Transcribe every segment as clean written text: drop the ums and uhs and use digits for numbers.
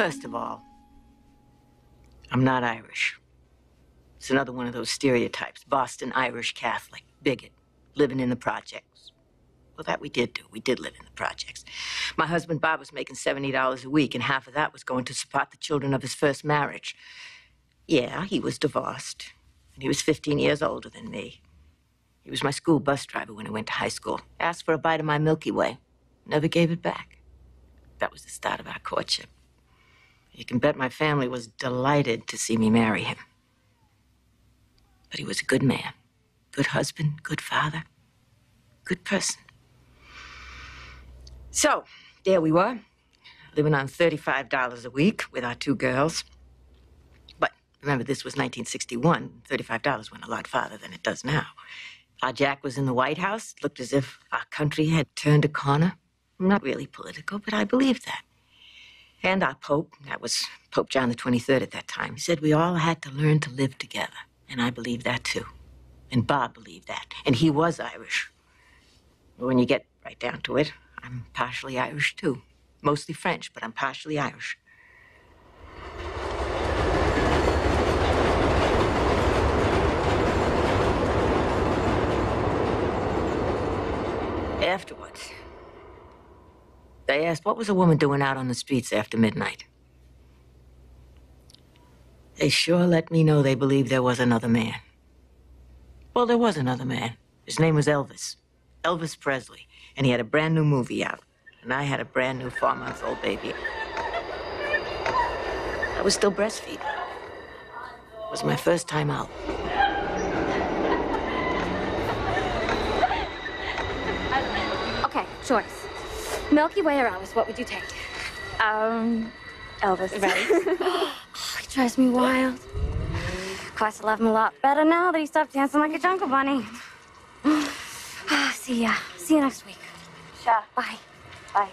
First of all, I'm not Irish. It's another one of those stereotypes. Boston Irish Catholic, bigot, living in the projects. Well, that we did do. We did live in the projects. My husband, Bob, was making $70 a week, and half of that was going to support the children of his first marriage. Yeah, he was divorced, and he was 15 years older than me. He was my school bus driver when I went to high school. Asked for a bite of my Milky Way. Never gave it back. That was the start of our courtship. You can bet my family was delighted to see me marry him. But he was a good man, good husband, good father, good person. So, there we were, living on $35 a week with our two girls. But remember, this was 1961. $35 went a lot farther than it does now. Our Jack was in the White House. It looked as if our country had turned a corner. I'm not really political, but I believed that. And our Pope, that was Pope John the 23rd at that time, he said we all had to learn to live together. And I believed that, too. And Bob believed that. And he was Irish. When you get right down to it, I'm partially Irish, too. Mostly French, but I'm partially Irish. Afterwards, they asked, what was a woman doing out on the streets after midnight? They sure let me know they believed there was another man. Well, there was another man. His name was Elvis. Elvis Presley. And he had a brand new movie out. And I had a brand new 4-month-old baby. I was still breastfeeding. It was my first time out. Okay, choice. Milky Way or Elvis, what would you take? Elvis. Right. Oh, he drives me wild. Of course, I love him a lot better now that he stopped dancing like a jungle bunny. See ya. See you next week. Sure. Bye. Bye.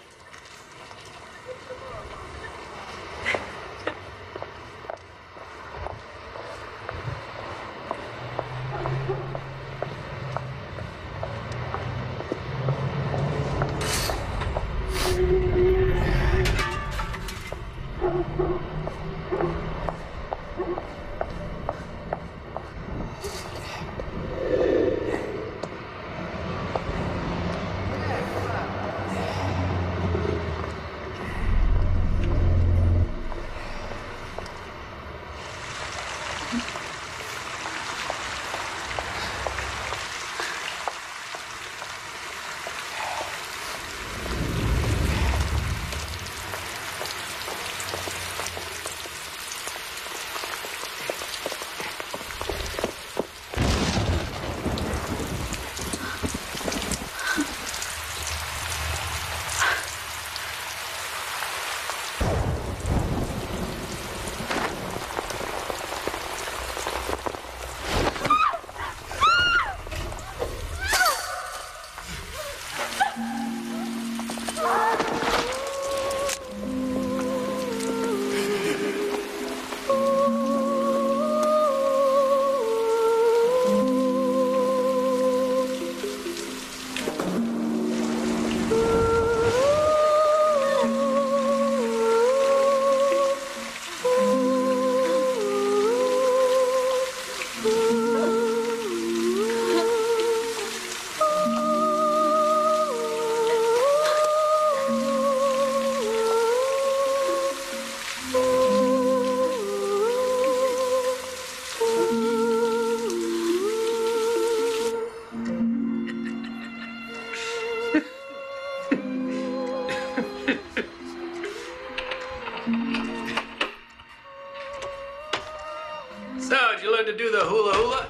So, did you learn to do the hula hula?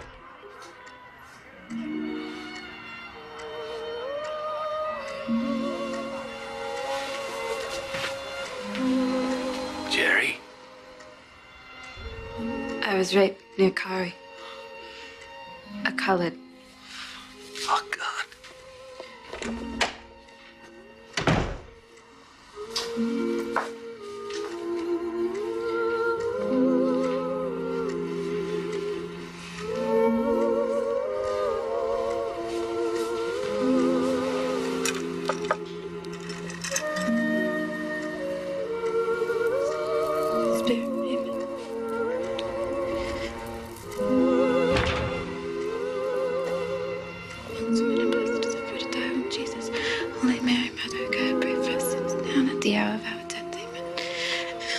Jerry? I was raped near Kari. A colored. Oh, God. diao av entertainment.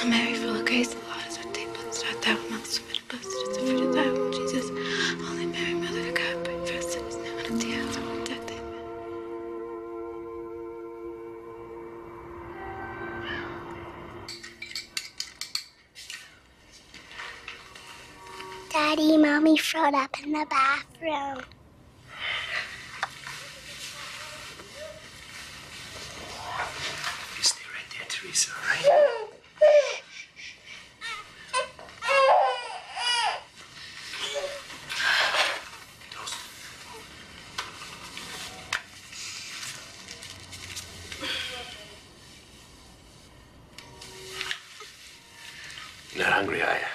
Mary full of grace, the Lord is with thee. Blessed art thou amongst women, blessed is the fruit of thy womb, Jesus. Holy Mary, Mother of God, pray for us sinners now and at the hour of our death. Amen. Daddy, Mommy throwed up in the bathroom. You stay right there, Teresa, all right? Toast. You're not hungry, are you?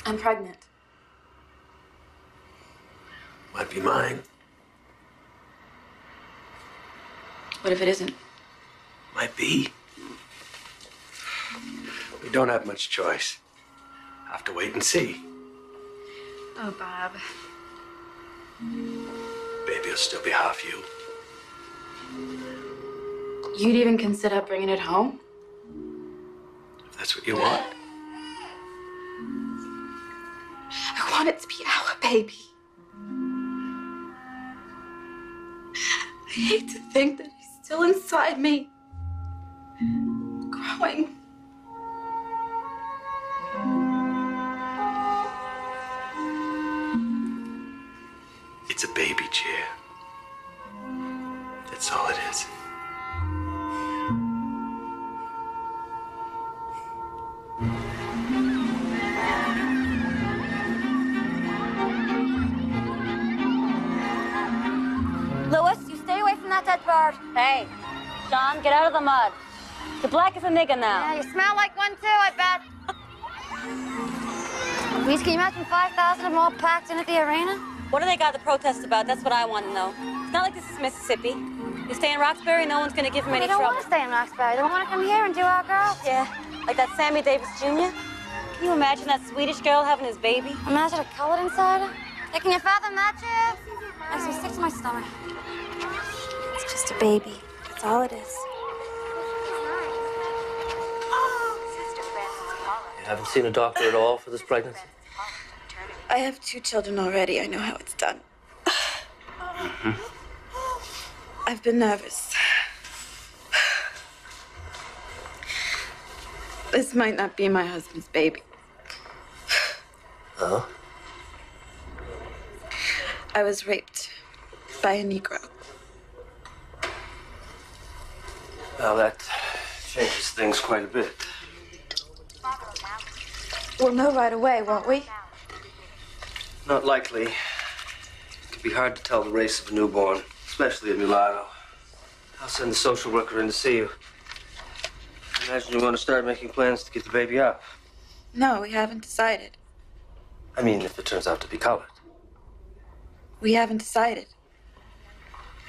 I'm pregnant. Might be mine. What if it isn't? Might be. We don't have much choice. Have to wait and see. Oh, Bob. Baby'll still be half you. You'd even consider bringing it home? If that's what you want. I want it to be our baby. I hate to think that he's still inside me, growing. It's a baby chair. That's all it is. Louis, you stay away from that dead bird. Hey, John, get out of the mud. You're black as a nigger now. Yeah, you smell like one too, I bet. Please, can you imagine 5,000 of them all packed in at the arena? What do they got to protest about? That's what I want to know. It's not like this is Mississippi. You stay in Roxbury, no one's going to give them any They don't trouble. want to stay in Roxbury. They want to come here and do our girls. Yeah, like that Sammy Davis Jr. Can you imagine that Swedish girl having his baby? Imagine a colored insider. Hey, can you fathom that, Jeff? Makes me sick to my stomach. It's just a baby. That's all it is. You haven't seen a doctor at all for this pregnancy? I have 2 children already. I know how it's done. I've been nervous. This might not be my husband's baby. Oh? I was raped by a Negro. Well, that changes things quite a bit. We'll know right away, won't we? Not likely. It could be hard to tell the race of a newborn, especially a mulatto. I'll send the social worker in to see you. I imagine you want to start making plans to get the baby up. No, we haven't decided. I mean, if it turns out to be colored. We haven't decided.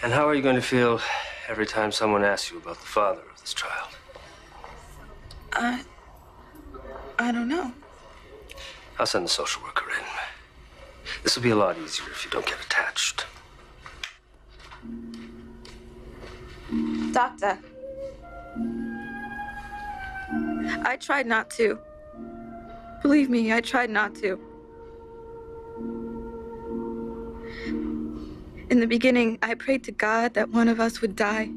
And how are you going to feel every time someone asks you about the father of this child? I don't know. I'll send the social worker in. This will be a lot easier if you don't get attached. Doctor. I tried not to. Believe me, I tried not to. In the beginning, I prayed to God that one of us would die.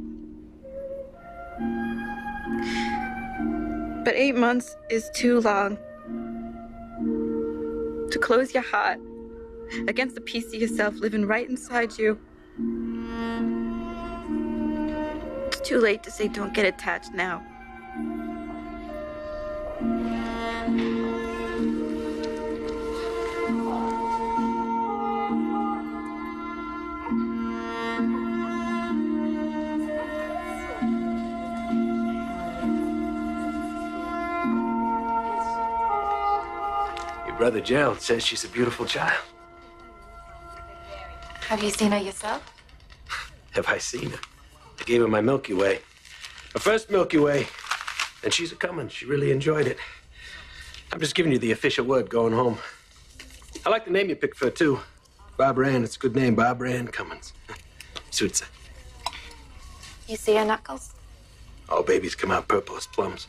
But 8 months is too long to close your heart against a piece of yourself living right inside you. It's too late to say don't get attached now. Your brother Gerald says she's a beautiful child. Have you seen her yourself? Have I seen her? I gave her my Milky Way. My first Milky Way. And she's a-comin'. She really enjoyed it. I'm just giving you the official word going home. I like the name you picked for her, too. Barbara Ann. It's a good name. Barbara Ann Cummins. Suits her. You see her knuckles? All babies come out purple as plums.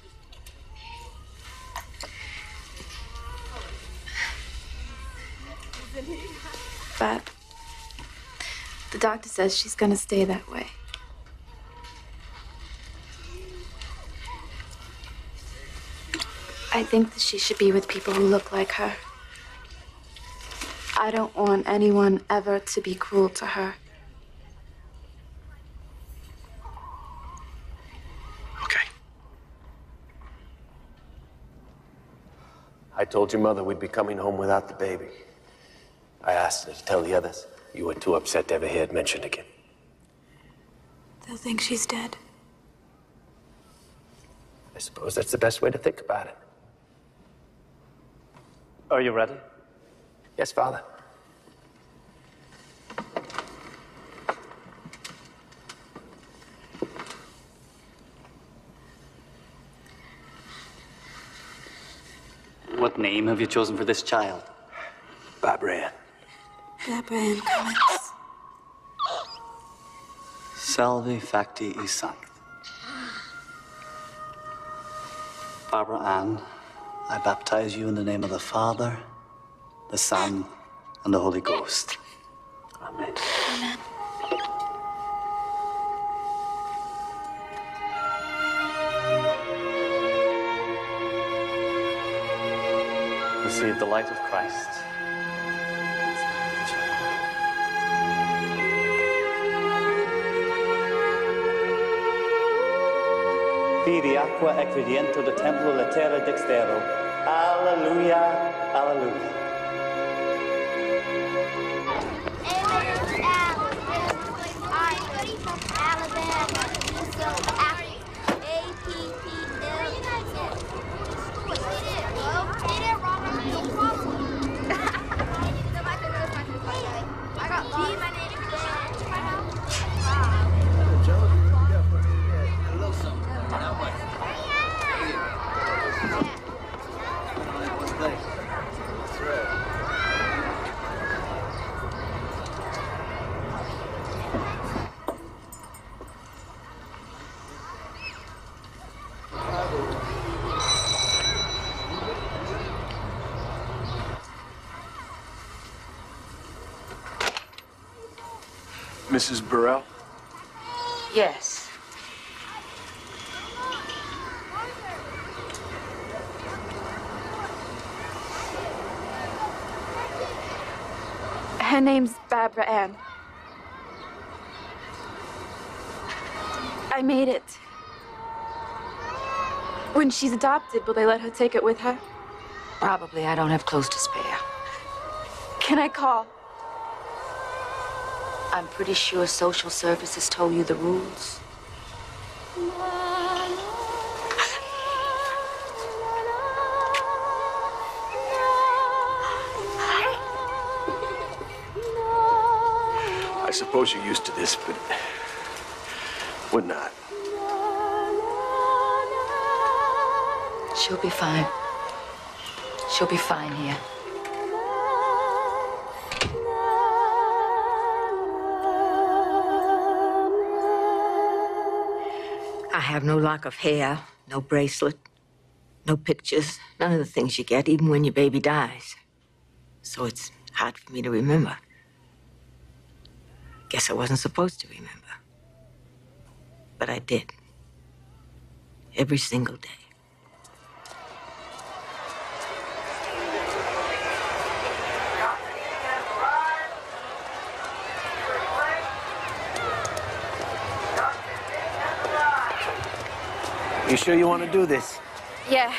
But the doctor says she's gonna stay that way. I think that she should be with people who look like her. I don't want anyone ever to be cruel to her. Okay. I told your mother we'd be coming home without the baby. I asked her to tell the others. You were too upset to ever hear it mentioned again. They'll think she's dead. I suppose that's the best way to think about it. Are you ready? Yes, Father. What name have you chosen for this child? Barbara Ann. Barbara Ann Cummins. Salve facti e sancti. Barbara Ann, I baptize you in the name of the Father, the Son, and the Holy Ghost. Amen. Amen. Receive the light of Christ. Vidi aqua ecvidiento de templo letera dextero. Alleluia, alleluia. Mrs. Burrell? Yes. Her name's Barbara Ann. I made it. When she's adopted, will they let her take it with her? Probably. I don't have clothes to spare. Can I call? I'm pretty sure social services told you the rules. I suppose you're used to this, but we're not. She'll be fine. She'll be fine here. I have no lock of hair, no bracelet, no pictures, none of the things you get, even when your baby dies. So it's hard for me to remember. Guess I wasn't supposed to remember. But I did. Every single day. You sure you want to do this? Yeah.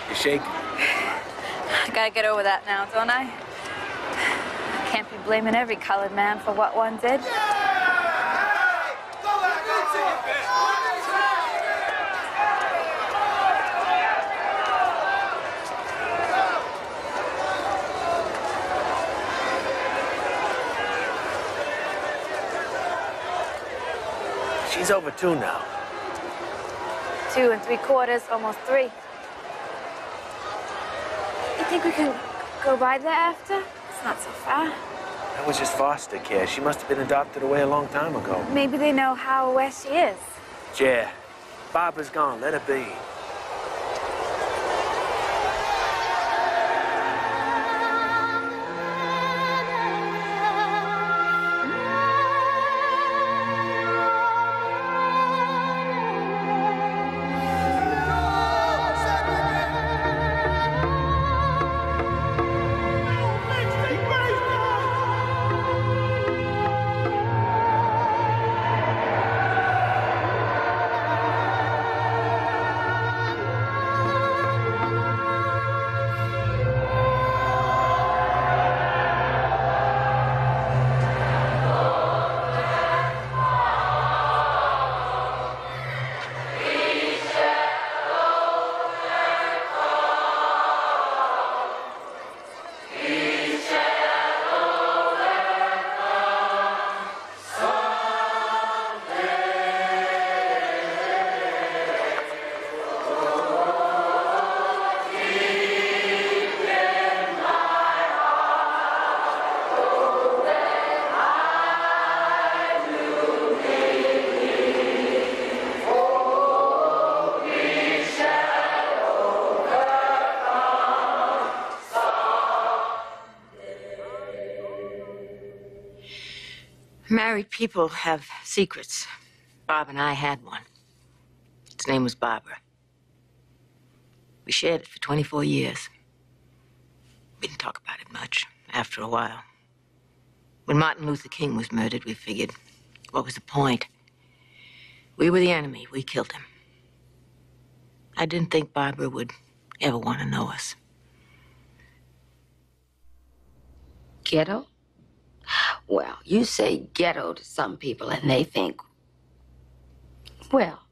You shake? I gotta get over that now, don't I? Can't be blaming every colored man for what one did. She's over 2 now. 2 3/4, almost 3. You think we can go by there after? It's not so far. That was just foster care. She must have been adopted away a long time ago. Maybe they know how or where she is. Yeah. Barbara's gone. Let her be. Married people have secrets. Bob and I had one. Its name was Barbara. We shared it for 24 years. We didn't talk about it much after a while. When Martin Luther King was murdered, we figured, what was the point? We were the enemy. We killed him. I didn't think Barbara would ever want to know us. Ghetto? Well, you say ghetto to some people and they think, well,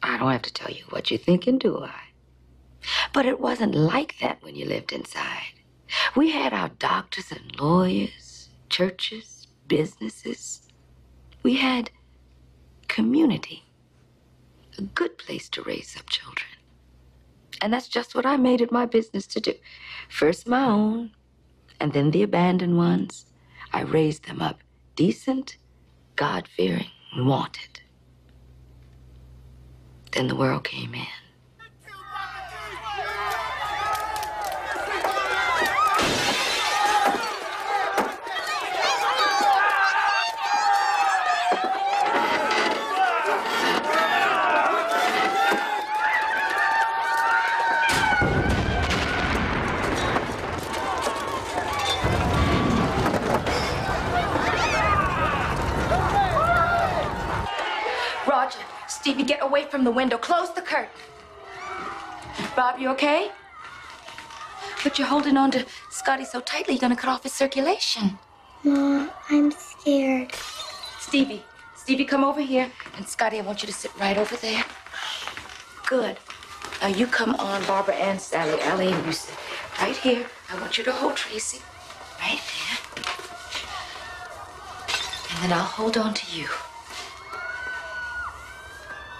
I don't have to tell you what you're thinking, do I? But it wasn't like that when you lived inside. We had our doctors and lawyers, churches, businesses. We had community, a good place to raise up children. And that's just what I made it my business to do. First my own, and then the abandoned ones. I raised them up decent, God-fearing, and wanted. Then the world came in. Roger, Stevie, get away from the window. Close the curtain. Bob, you okay? But you're holding on to Scotty so tightly, you're gonna cut off his circulation. Mom, I'm scared. Stevie, come over here. And Scotty, I want you to sit right over there. Good. Now you come on Barbara and Sally. Allie, and you sit right here. I want you to hold Tracy. Right there. And then I'll hold on to you.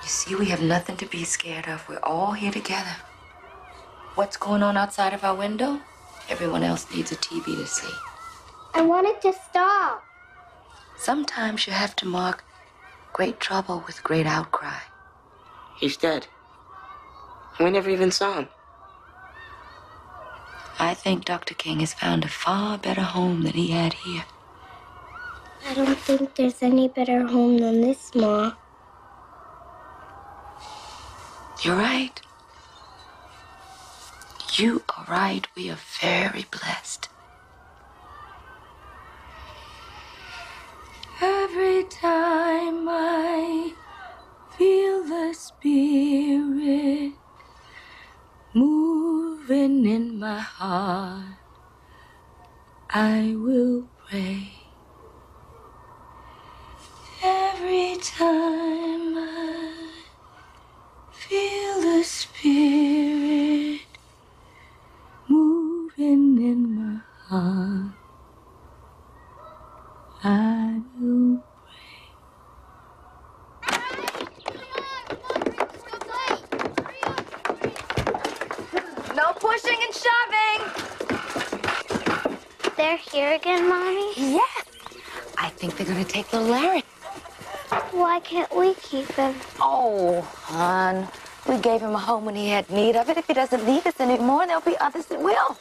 You see, we have nothing to be scared of. We're all here together. What's going on outside of our window? Everyone else needs a TV to see. I want it to stop. Sometimes you have to mark great trouble with great outcry. He's dead. We never even saw him. I think Dr. King has found a far better home than he had here. I don't think there's any better home than this, Ma. You're right. You are right. We are very blessed. Every time I feel the Spirit moving in my heart, I will pray. Every time I feel the Spirit moving in my heart, I will pray. they're here again, Mommy? Yes. I think they're going to take little Larry. Why can't we keep him? Oh, hon. We gave him a home when he had need of it. If he doesn't need us anymore, there'll be others that will.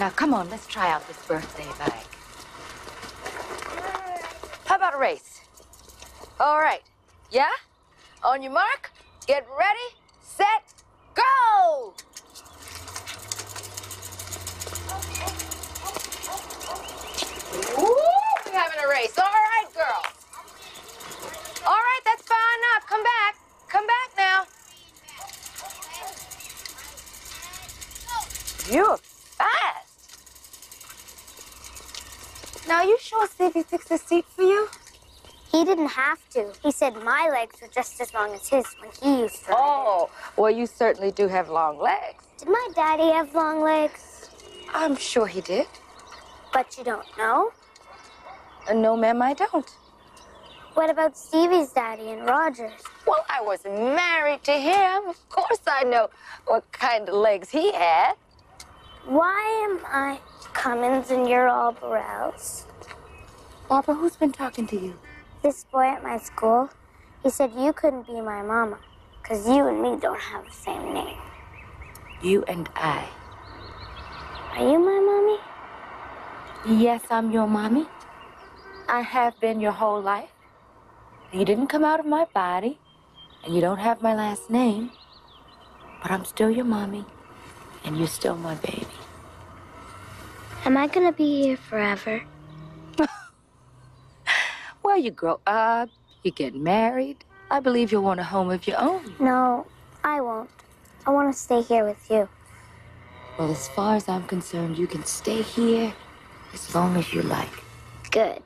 Now, come on, let's try out this birthday bag. How about a race? All right. Yeah? On your mark, get ready, set, go! Woo! We're having a race. All right, girls. All right, that's far enough. Come back. Come back now. You're fast. Now, you sure Stevie fixed the seat for you? He didn't have to. He said my legs were just as long as his when he used to ride Oh, well, you certainly do have long legs. it. Did my daddy have long legs? I'm sure he did. But you don't know? No, ma'am, I don't. What about Stevie's daddy and Roger's? Well, I was married to him. Of course I know what kind of legs he had. Why am I Cummins and you're all Burrells? Barbara, who's been talking to you? This boy at my school, he said you couldn't be my mama, because you and me don't have the same name. You and I. Are you my mommy? Yes, I'm your mommy. I have been your whole life. You didn't come out of my body, and you don't have my last name, but I'm still your mommy, and you're still my baby. Am I gonna be here forever? Well, you grow up, you get married. I believe you'll want a home of your own. No, I won't. I want to stay here with you. Well, as far as I'm concerned, you can stay here as long as you like. Good.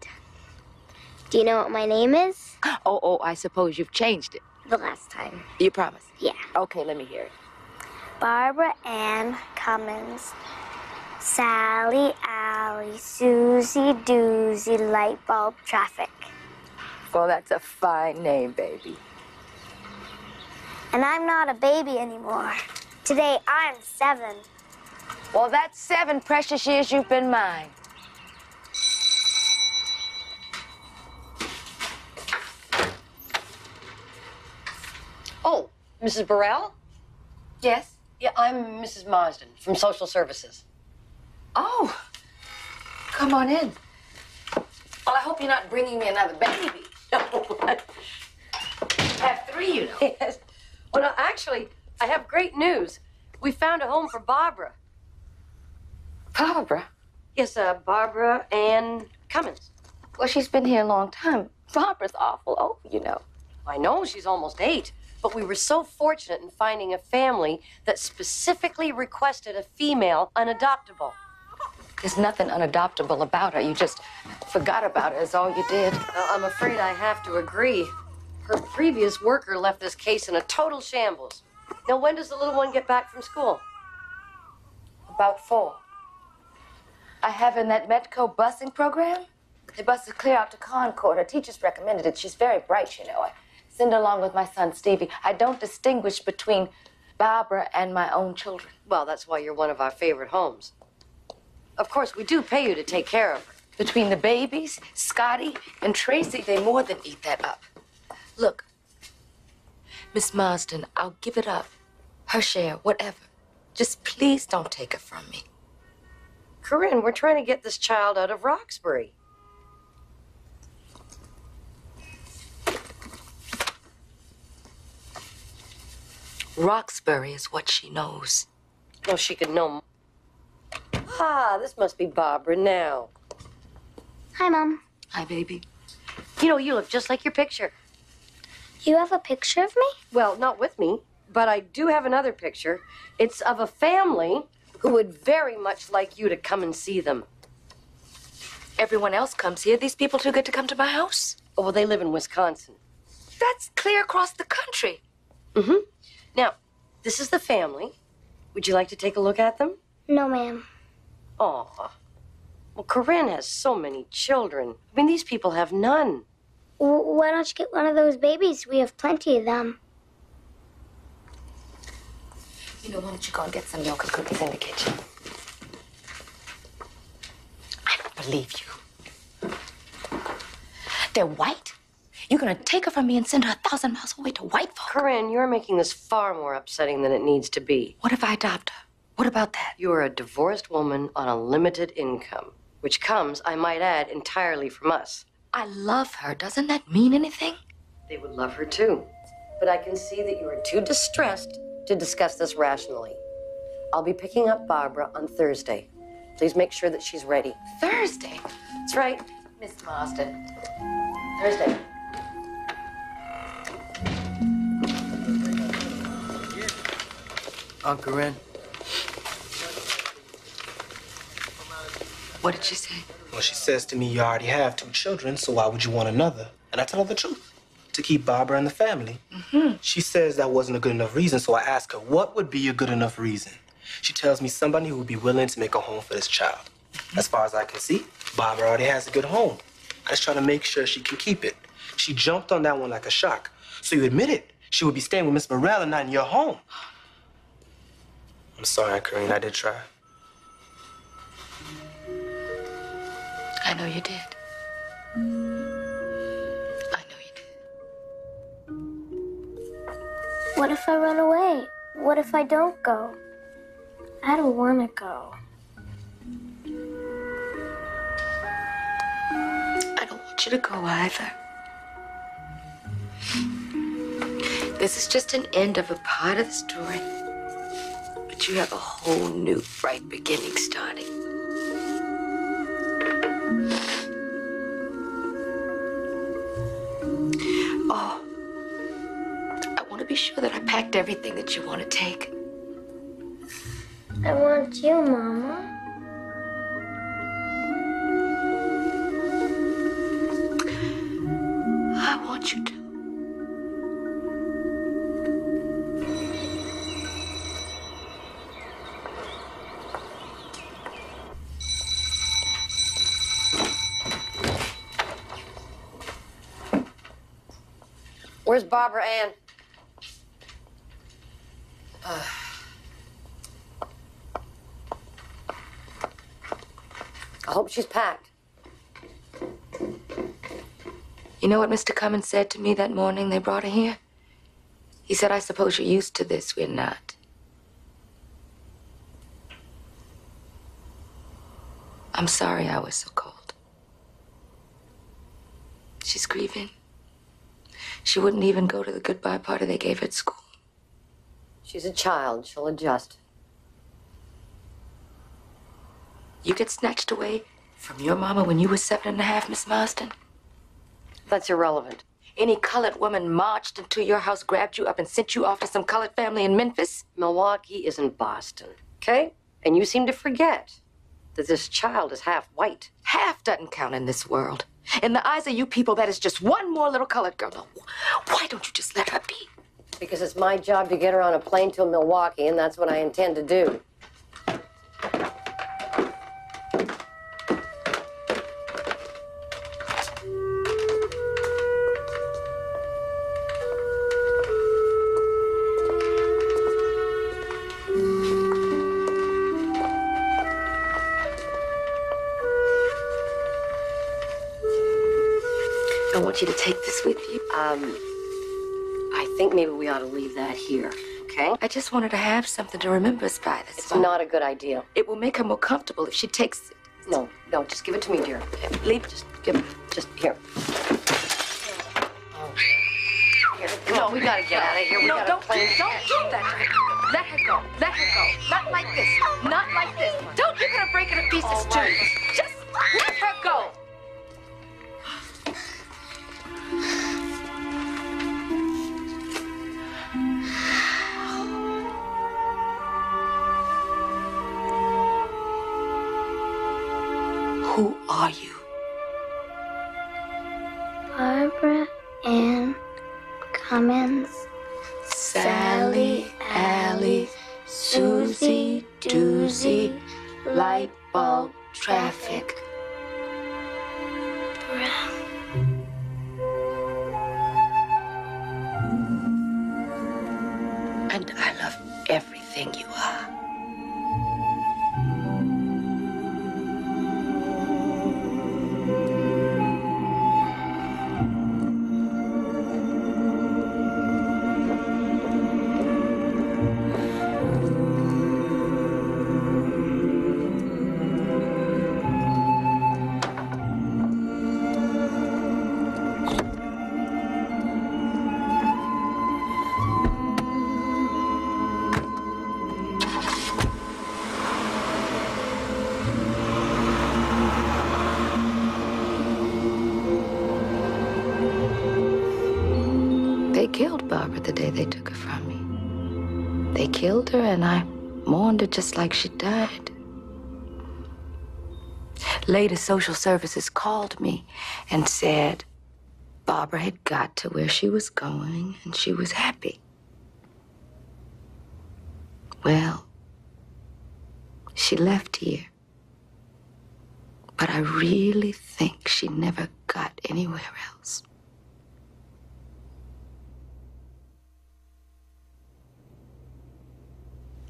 Do you know what my name is? Oh, I suppose you've changed it. The last time. You promise? Yeah. Okay, let me hear it. Barbara Ann Cummins. Sally, Allie, Susie, Doozy, light bulb, traffic. Well, that's a fine name, baby. And I'm not a baby anymore. Today, I'm 7. Well, that's 7 precious years you've been mine. Oh, Mrs. Burrell? Yes? Yeah, I'm Mrs. Marsden from Social Services. Oh, come on in. Well, I hope you're not bringing me another baby. I have 3, you know. Yes. Well, no, actually, I have great news. We found a home for Barbara. Barbara? Yes, Barbara Ann Cummins. Well, she's been here a long time. Barbara's awful old, you know. I know she's almost 8, but we were so fortunate in finding a family that specifically requested a female unadoptable. There's nothing unadoptable about her. You just forgot about her is all you did. I'm afraid I have to agree. Her previous worker left this case in a total shambles. Now, when does the little one get back from school? About 4. I have her in that Metco busing program. They bus her clear out to Concord. Her teachers recommended it. She's very bright, you know. I send her along with my son, Stevie. I don't distinguish between Barbara and my own children. Well, that's why you're one of our favorite homes. Of course, we do pay you to take care of her. Between the babies, Scotty, and Tracy, they more than eat that up. Look, Miss Marsden, I'll give it up. Her share, whatever. Just please don't take her from me. Corinne, we're trying to get this child out of Roxbury. Roxbury is what she knows. No, she could know. Ah, this must be Barbara now. Hi, Mom. Hi, baby. You know, you look just like your picture. You have a picture of me? Well, not with me, but I do have another picture. It's of a family who would very much like you to come and see them. Everyone else comes here. These people too good to come to my house? Oh, well, they live in Wisconsin. That's clear across the country. Mm-hmm. Now, this is the family. Would you like to take a look at them? No, ma'am. Aw. Well, Corinne has so many children. I mean, these people have none. Why don't you get one of those babies? We have plenty of them. You know, why don't you go and get some milk and cookies in the kitchen? believe you. They're white? You're gonna take her from me and send her 1,000 miles away to white folk? Corinne, you're making this far more upsetting than it needs to be. What if I adopt her? What about that? You are a divorced woman on a limited income, which comes, I might add, entirely from us. I love her. Doesn't that mean anything? They would love her too. But I can see that you are too distressed to discuss this rationally. I'll be picking up Barbara on Thursday. Please make sure that she's ready. Thursday? That's right. Miss Marston. Thursday. Aunt Corinne. What did she say? Well, she says to me, you already have 2 children, so why would you want another? And I tell her the truth. To keep Barbara in the family. Mm-hmm. She says that wasn't a good enough reason, so I ask her, what would be a good enough reason? She tells me somebody who would be willing to make a home for this child. Mm-hmm. As far as I can see, Barbara already has a good home. I just try to make sure she can keep it. She jumped on that one like a shark. So you admit it. She would be staying with Miss Morell and not in your home. I'm sorry, Corinne, I did try. I know you did. What if I run away? What if I don't go? I don't want to go. I don't want you to go either. This is just an end of a part of the story. But you have a whole new, bright beginning starting. Oh, I want to be sure that I packed everything that you want to take. I want you, Mama. I want you to. Where's Barbara Ann? I hope she's packed. You know what Mr. Cummins said to me that morning they brought her here? He said, I suppose you're used to this. We're not. I'm sorry I was so cold. She's grieving. She wouldn't even go to the goodbye party they gave at school. She's a child. She'll adjust. You get snatched away from your mama when you were 7½, Miss Marston? That's irrelevant. Any colored woman marched into your house, grabbed you up, and sent you off to some colored family in Memphis? Milwaukee isn't Boston, okay? And you seem to forget that this child is half white. Half doesn't count in this world. In the eyes of you people, that is just one more little colored girl. No, why don't you just let her be? Because it's my job to get her on a plane to Milwaukee, and that's what I intend to do. I want you to take this with you. I think maybe we ought to leave that here, okay? I just want her to have something to remember us by. That's It's all. not a good idea. It will make her more comfortable if she takes it. No, just give it to me, dear. Leave it. Just here. Here, come No, on, we gotta get out of here. We gotta don't play. do that. Let her go. Let her go. Not like this. Not like this. Don't give her a break in a piece of right. stew. Just let her go. Who are you? Barbara Ann Cummins. Sally, Allie, Susie, Doozy, light bulb, traffic. And I love everything you are. killed Barbara the day they took her from me. They killed her, and I mourned her just like she died. Later, social services called me and said Barbara had got to where she was going, and she was happy. Well, she left here. But I really think she never got anywhere else.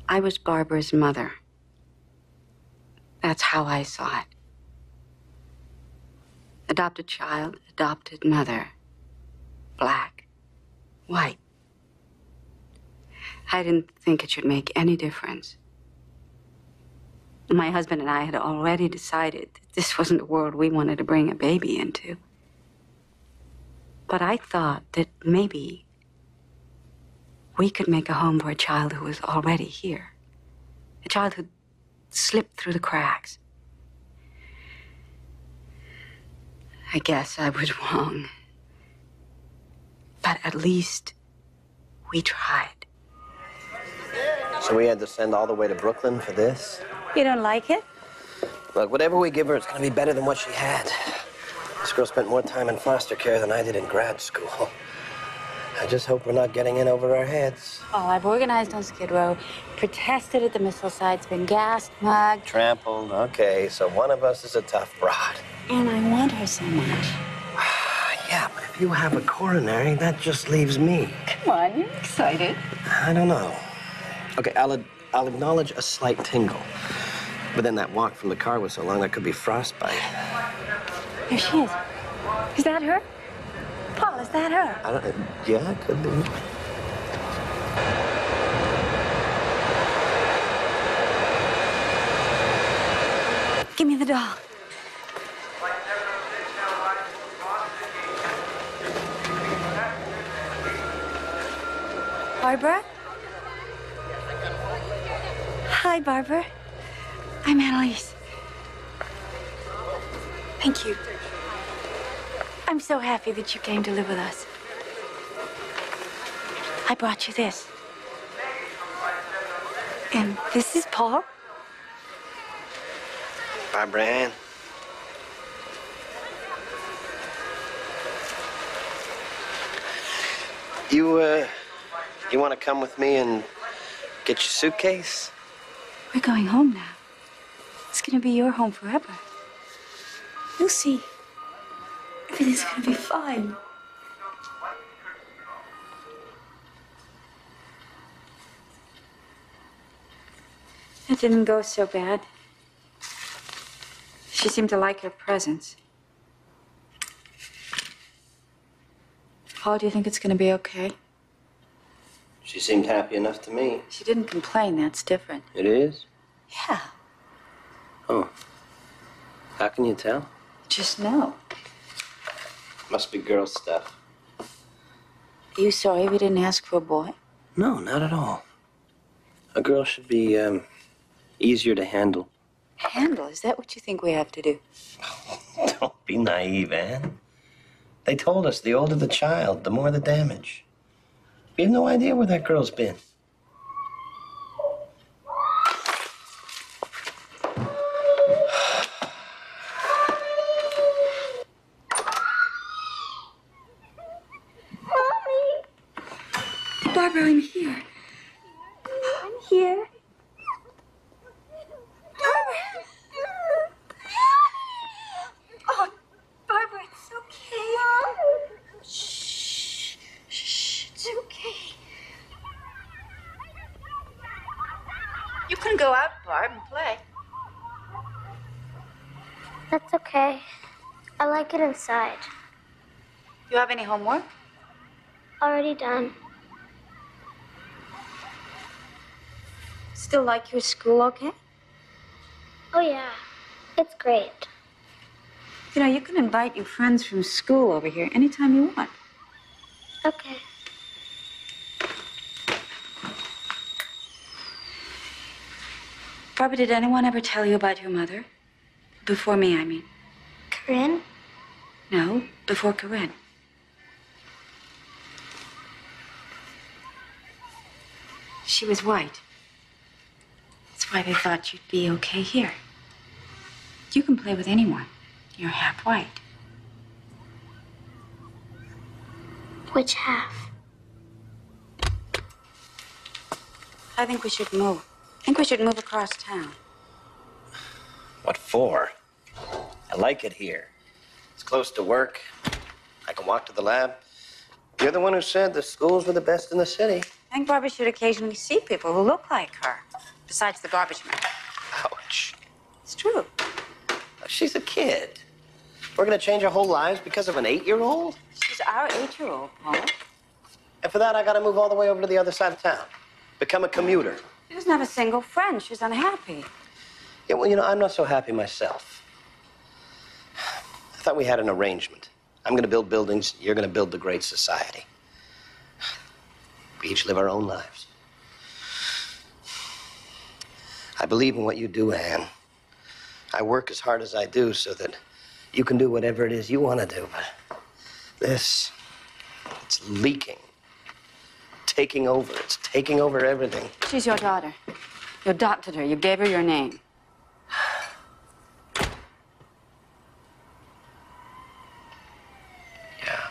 I was Barbara's mother. That's how I saw it. Adopted child, adopted mother. Black, white. I didn't think it should make any difference. My husband and I had already decided that this wasn't a world we wanted to bring a baby into. But I thought that maybe we could make a home for a child who was already here. A child who'd slipped through the cracks. I guess I was wrong. But at least we tried. So we had to send all the way to Brooklyn for this? You don't like it? Look, whatever we give her, it's gonna be better than what she had. This girl spent more time in foster care than I did in grad school. I just hope we're not getting in over our heads. Oh, I've organized on Skid Row, protested at the missile sites, been gassed, mugged. Trampled, okay, so one of us is a tough broad. And I want her so much. Yeah, but if you have a coronary, that just leaves me. Come on, you're excited. I don't know. Okay, I'll acknowledge a slight tingle. But then that walk from the car was so long, that could be frostbite. There she is. Is that her? Paul, is that her? I don't, yeah, it could be. Give me the doll. Barbara? Hi, Barbara. I'm Annalise. Thank you. I'm so happy that you came to live with us. I brought you this. And this is Paul. Barbara Ann. You want to come with me and get your suitcase? We're going home now. It's gonna be your home forever. You'll see. Everything's gonna be fine. It didn't go so bad. She seemed to like your presence. Paul, do you think it's gonna be okay? She seemed happy enough to me. She didn't complain, that's different. It is? Yeah, Oh. How can you tell? just know. Must be girl stuff. Are you sorry we didn't ask for a boy? No, not at all. A girl should be, easier to handle. Handle? Is that what you think we have to do? Don't be naive, Anne. They told us the older the child, the more the damage. We have no idea where that girl's been. Barbara, I'm here. I'm here. Barbara. Oh, Barbara, it's okay. Shh. Shh. It's okay. You can go out, Barb, and play. That's okay. I like it inside. You have any homework? Already done. Still like your school okay? Oh, yeah. It's great. You know, you can invite your friends from school over here anytime you want. Okay. Barbara, did anyone ever tell you about your mother? Before me, I mean. Corinne? No, before Corinne. She was white. That's why they thought you'd be okay here. You can play with anyone. You're half white. Which half? I think we should move. I think we should move across town. What for? I like it here. It's close to work. I can walk to the lab. You're the one who said the schools were the best in the city. I think Barbara should occasionally see people who look like her, besides the garbage man. Ouch. It's true. She's a kid. We're gonna change our whole lives because of an 8-year-old? She's our 8-year-old, Paul. And for that, I gotta move all the way over to the other side of town. Become a commuter. She doesn't have a single friend. She's unhappy. Yeah, well, I'm not so happy myself. I thought we had an arrangement. I'm gonna build buildings, you're gonna build the great society. We each live our own lives. I believe in what you do, Anne. I work as hard as I do so that you can do whatever it is you want to do. But this, it's leaking. Taking over. It's taking over everything. She's your daughter. You adopted her. You gave her your name. Yeah.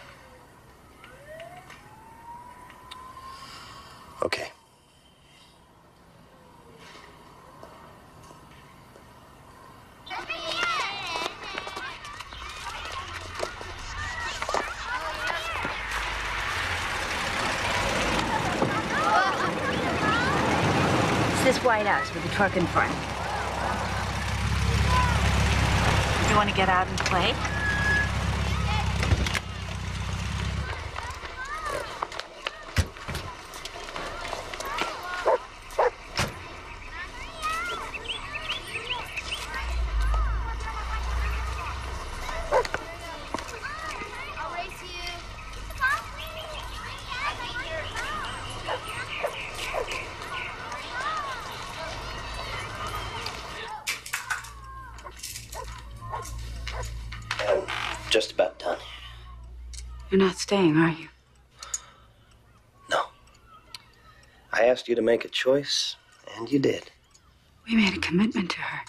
Okay. This White House with the truck in front. You want to get out and play? Just about done. You're not staying, are you? No. I asked you to make a choice, and you did. We made a commitment to her.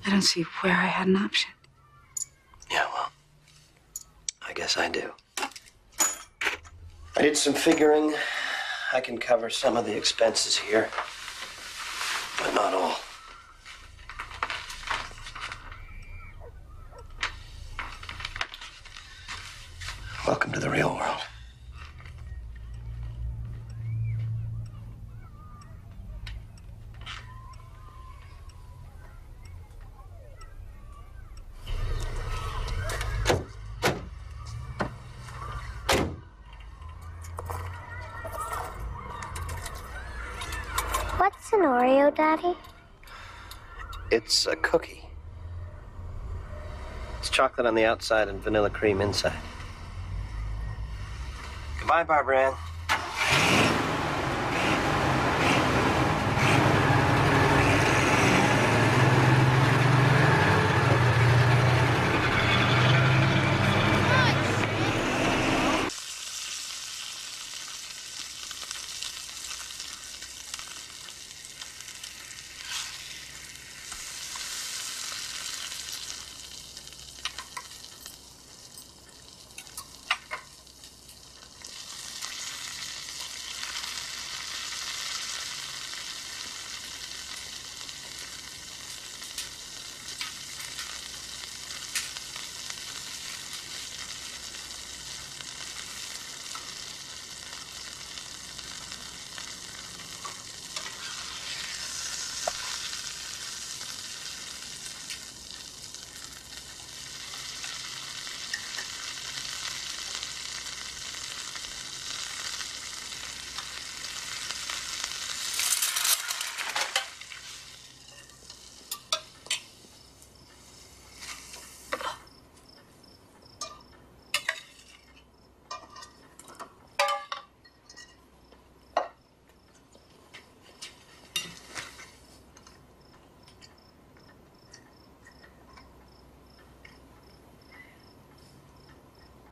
I don't see where I had an option. Yeah, well, I guess I do. I did some figuring. I can cover some of the expenses here, but not all. Welcome to the real world. What's an Oreo, Daddy? It's a cookie. It's chocolate on the outside and vanilla cream inside. Goodbye, Barbara Ann.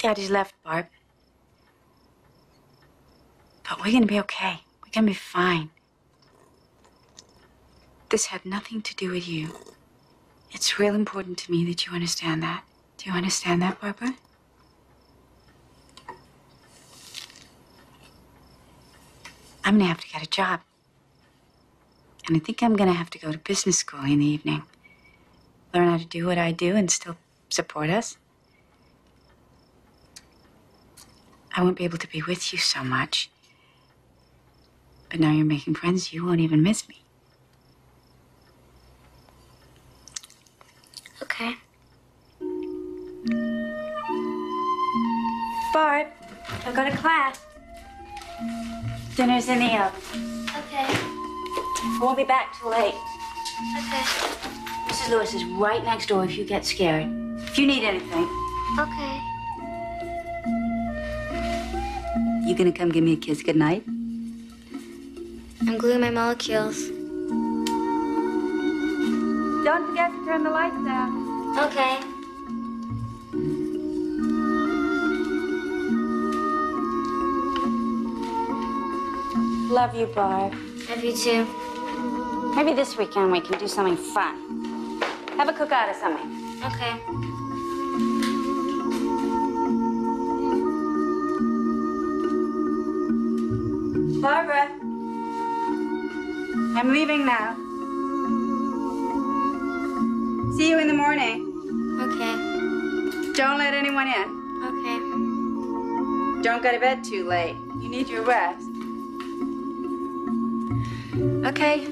Daddy's left, Barb. But we're gonna be okay. We're gonna be fine. This had nothing to do with you. It's real important to me that you understand that. Do you understand that, Barbara? I'm gonna have to get a job. And I think I'm gonna have to go to business school in the evening. Learn how to do what I do and still support us. I won't be able to be with you so much. But now you're making friends, you won't even miss me. Okay. Barb, I've got a class. Dinner's in the oven. Okay. I won't be back till late. Okay. Mrs. Lewis is right next door if you get scared. If you need anything. Okay. You gonna come give me a kiss goodnight? I'm gluing my molecules. Don't forget to turn the lights down. Okay. Love you, Barb. Love you too. Maybe this weekend we can do something fun. Have a cookout or something. Okay. Barbara, I'm leaving now. See you in the morning. Okay. Don't let anyone in. Okay. Don't go to bed too late. You need your rest. Okay.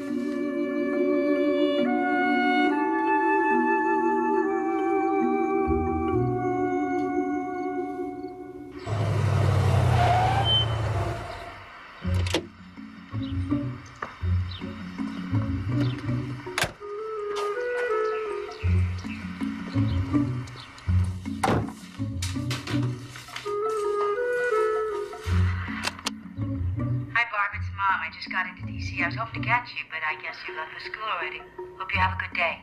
I just got into D.C. I was hoping to catch you, but I guess you left for school already. Hope you have a good day.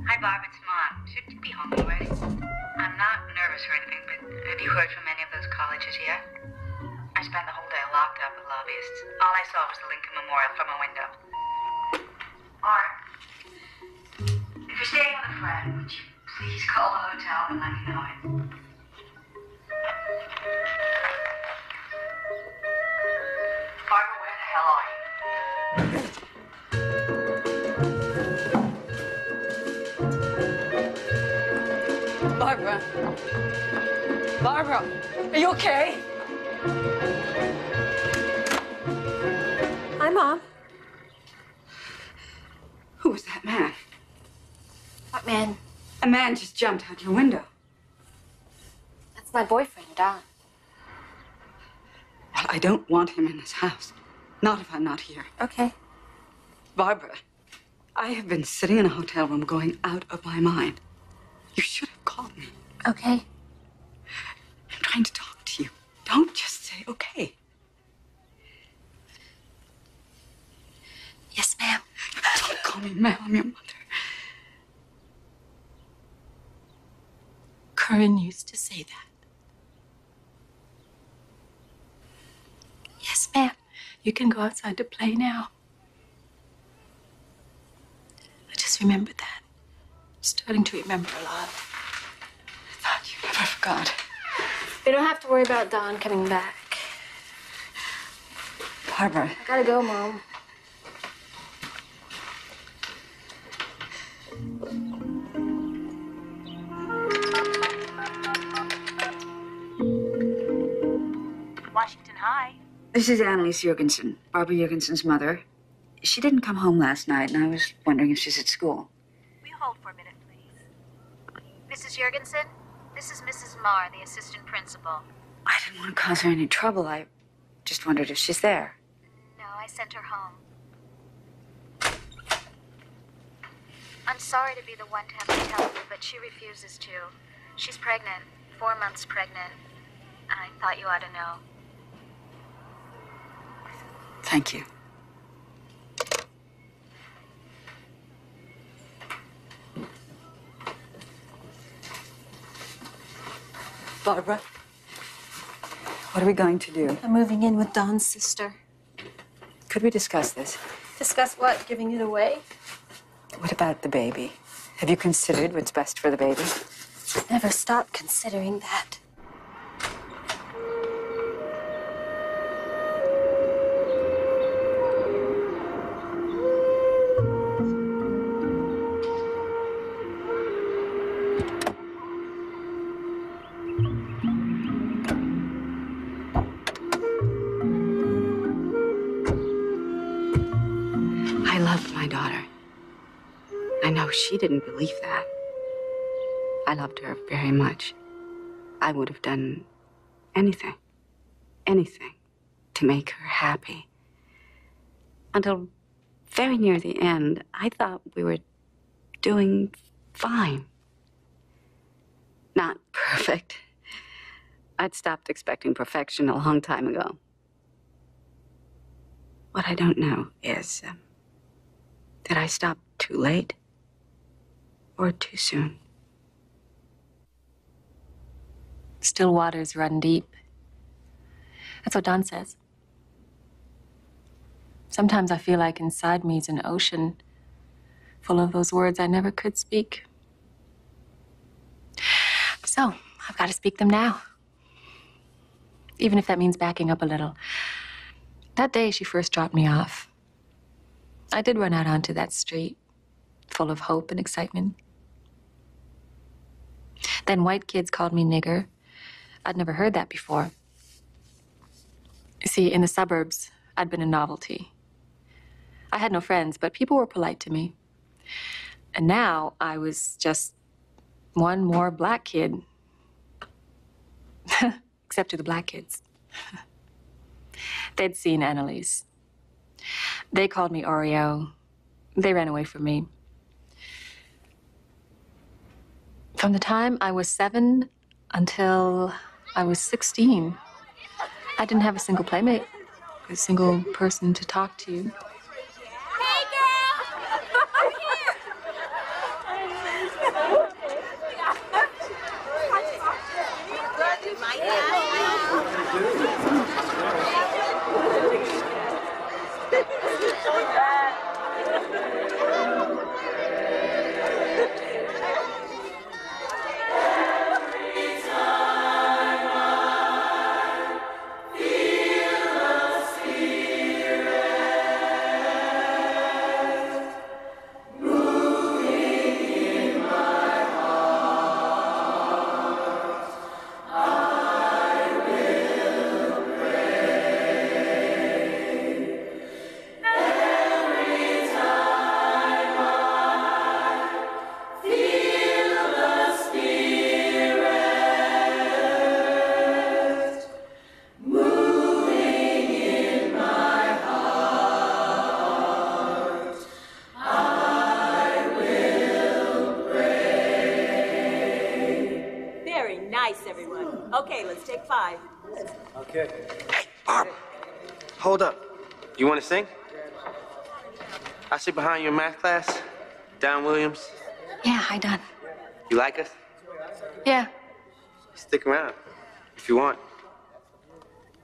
Hi, Barb, it's Mom. Shouldn't you be home already? I'm not nervous or anything, but have you heard from any of those colleges yet? I spent the whole day locked up with lobbyists. All I saw was the Lincoln Memorial from a window. Barb, if you're staying with a friend, would you please call the hotel and let me know it? Barbara, where the hell are you? Barbara. Barbara, are you okay? Hi, Mom. Who was that man? What man? A man just jumped out your window. That's my boyfriend, Don. Well, I don't want him in this house. Not if I'm not here. Okay. Barbara, I have been sitting in a hotel room going out of my mind. You should have called me. Okay. I'm trying to talk to you. Don't just say okay. Yes, ma'am. Don't call me ma'am. I'm your mother. Curran used to say that. Yes, ma'am. You can go outside to play now. I just remembered that. I'm starting to remember a lot. I thought you never forgot. We don't have to worry about Don coming back. Barbara. I gotta go, Mom. Washington High. This is Annalise Jurgensen, Barbara Jurgensen's mother. She didn't come home last night, and I was wondering if she's at school. Will you hold for a minute, please? Mrs. Jurgensen, this is Mrs. Marr, the assistant principal. I didn't want to cause her any trouble. I just wondered if she's there. No, I sent her home. I'm sorry to be the one to have to tell you, but she refuses to. She's pregnant, 4 months pregnant. I thought you ought to know. Thank you. Barbara, What are we going to do? I'm moving in with Don's sister. Could we discuss this? Discuss what? Giving it away? What about the baby? Have you considered what's best for the baby? Never stop considering that. I loved my daughter. I know she didn't believe that. I loved her very much. I would have done anything to make her happy. Until very near the end, I thought we were doing fine. Not perfect. I'd stopped expecting perfection a long time ago. What I don't know is, did I stop too late or too soon? Still waters run deep. That's what Don says. Sometimes I feel like inside me is an ocean full of those words I never could speak. So, I've got to speak them now. Even if that means backing up a little. That day she first dropped me off, I did run out onto that street, full of hope and excitement. Then white kids called me nigger. I'd never heard that before. You see, in the suburbs, I'd been a novelty. I had no friends, but people were polite to me. And now I was just one more black kid. Except to the black kids. They'd seen Annalise. They called me Oreo. They ran away from me. From the time I was 7 until I was 16, I didn't have a single playmate, a single person to talk to. Okay, let's take 5. Okay. Hey, Barb! Hold up. You want to sing? I sit behind you in math class. Don Williams. Yeah, hi, Don. You like us? Yeah. Stick around, if you want.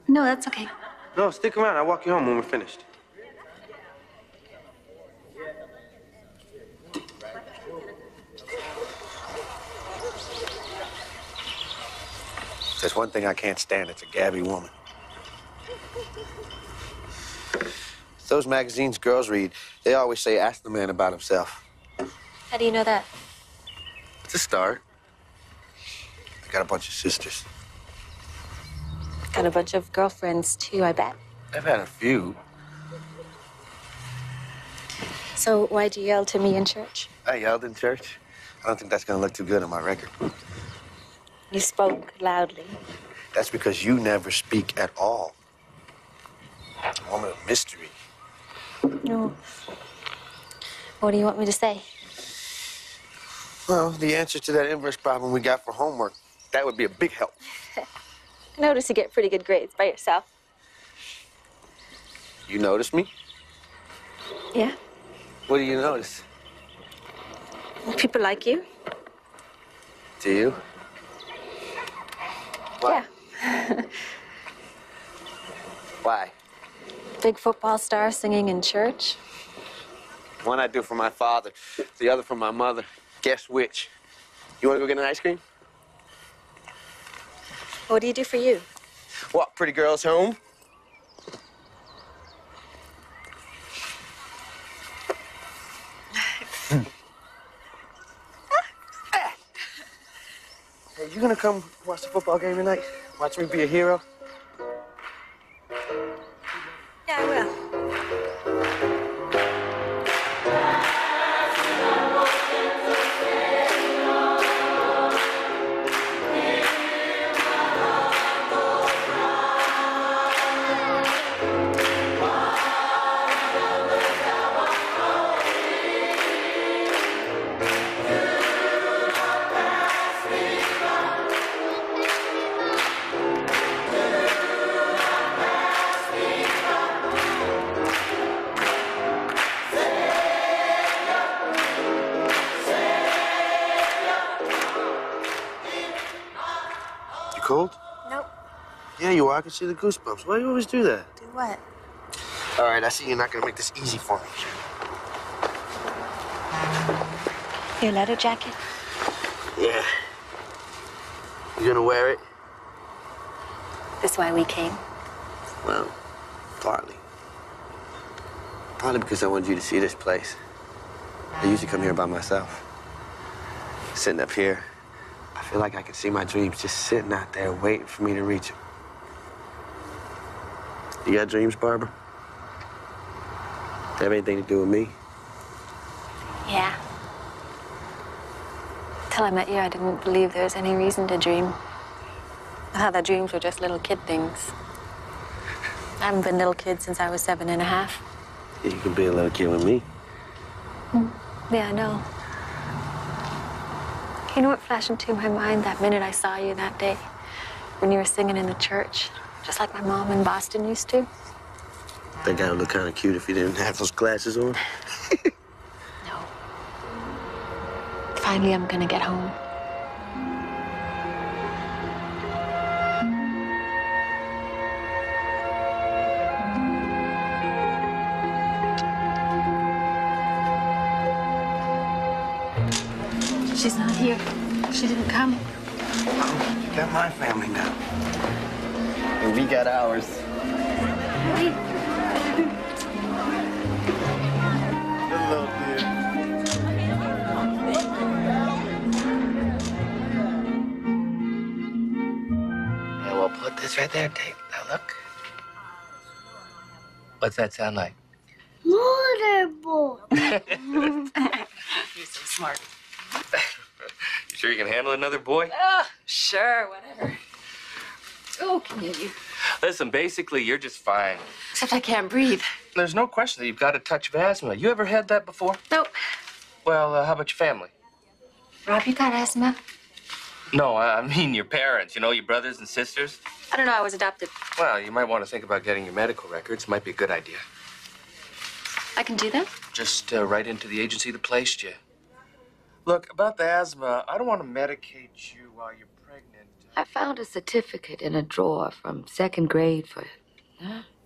No, that's okay. No, stick around. I'll walk you home when we're finished. There's one thing I can't stand, it's a gabby woman. Those magazines girls read, they always say, ask the man about himself. How do you know that? It's a start. I got a bunch of sisters. Got a bunch of girlfriends, too, I bet. I've had a few. So why'd you yell to me in church? I yelled in church. I don't think that's gonna look too good on my record. You spoke loudly. That's because you never speak at all. A woman of mystery. No. What do you want me to say? Well, the answer to that inverse problem we got for homework, that would be a big help. I notice you get pretty good grades by yourself. You notice me? Yeah. What do you notice? People like you. Do you? What? Yeah. Why? Big football star singing in church? One I do for my father, the other for my mother. Guess which? You want to go get an ice cream? What do you do for you? What, pretty girls home? Hey, you gonna come watch the football game tonight? Watch me be a hero? Yeah, I will. Cold? Nope. Yeah, you are. I can see the goosebumps. Why do you always do that? Do what? All right, I see you're not gonna make this easy for me. Your leather jacket? Yeah. You gonna wear it? This why we came? Well, partly. Partly because I wanted you to see this place. I usually come here by myself. Sitting up here, I feel like I can see my dreams just sitting out there waiting for me to reach them. You got dreams, Barbara? Have anything to do with me? Yeah. Till I met you, I didn't believe there was any reason to dream. I thought that dreams were just little kid things. I haven't been a little kid since I was 7 1/2. You can be a little kid with me. Yeah, I know. You know what flashed into my mind that minute I saw you that day when you were singing in the church, just like my mom in Boston used to? That guy would look kind of cute if he didn't have those glasses on. No. Finally, I'm gonna get home. She's not here. She didn't come. You got my family now. And we got ours. Hello, dear. Yeah, we'll put this right there. Take now look. What's that sound like? Motorboat. You're so smart. You sure you can handle another boy? Sure, whatever. Oh, continue. Listen, basically, you're just fine. Except I can't breathe. There's no question that you've got a touch of asthma. You ever had that before? Nope. Well, how about your family? Rob, you got asthma? No, I mean your parents, you know, your brothers and sisters. I don't know, I was adopted. Well, you might want to think about getting your medical records. Might be a good idea. I can do that? Just write into the agency that placed you. Look, about the asthma, I don't want to medicate you while you're pregnant. I found a certificate in a drawer from 2nd grade for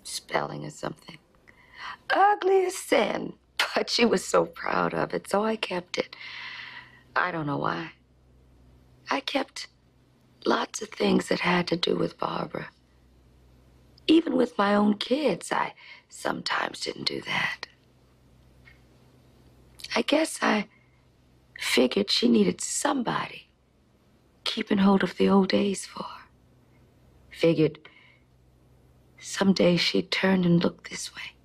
spelling or something. Ugly as sin, but she was so proud of it, so I kept it. I don't know why. I kept lots of things that had to do with Barbara. Even with my own kids, I sometimes didn't do that. I guess I figured she needed somebody keeping hold of the old days for her. Figured someday she'd turn and look this way.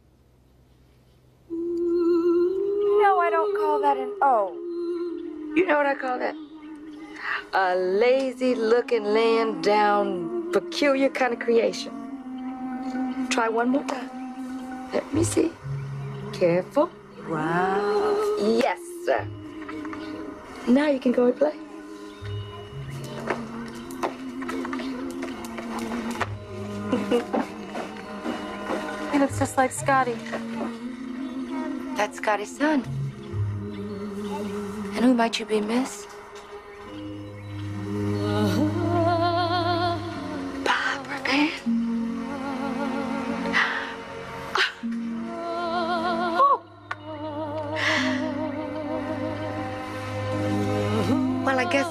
No, I don't call that an O. You know what I call that? A lazy-looking, laying down, peculiar kind of creation. Try one more time. Let me see. Careful. Wow. Yes, sir. Now you can go and play. He looks just like Scotty. That's Scotty's son. And who might you be, miss? Barbara Ann.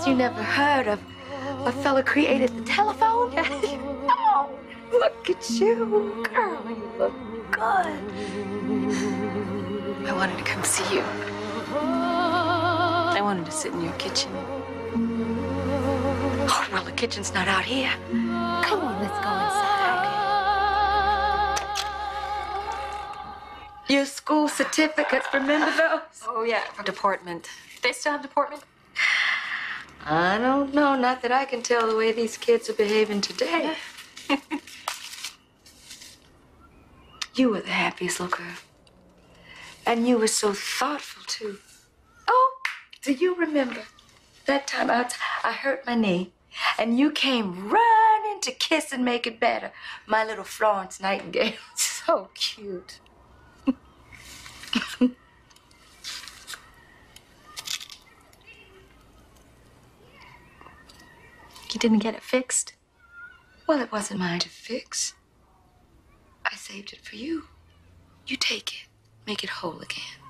guess you never heard of a fella created the telephone? Oh, look at you. Girl, you look good. I wanted to come see you. I wanted to sit in your kitchen. Oh, well, the kitchen's not out here. Come on, let's go inside. Your school certificates, remember those? Oh, yeah, for deportment. They still have deportment? I don't know. Not that I can tell the way these kids are behaving today. You were the happiest little girl. And you were so thoughtful, too. Oh, do you remember that time I hurt my knee and you came running to kiss and make it better? My little Florence Nightingale. So cute. You didn't get it fixed? Well, it wasn't mine to fix. I saved it for you. You take it. Make it whole again.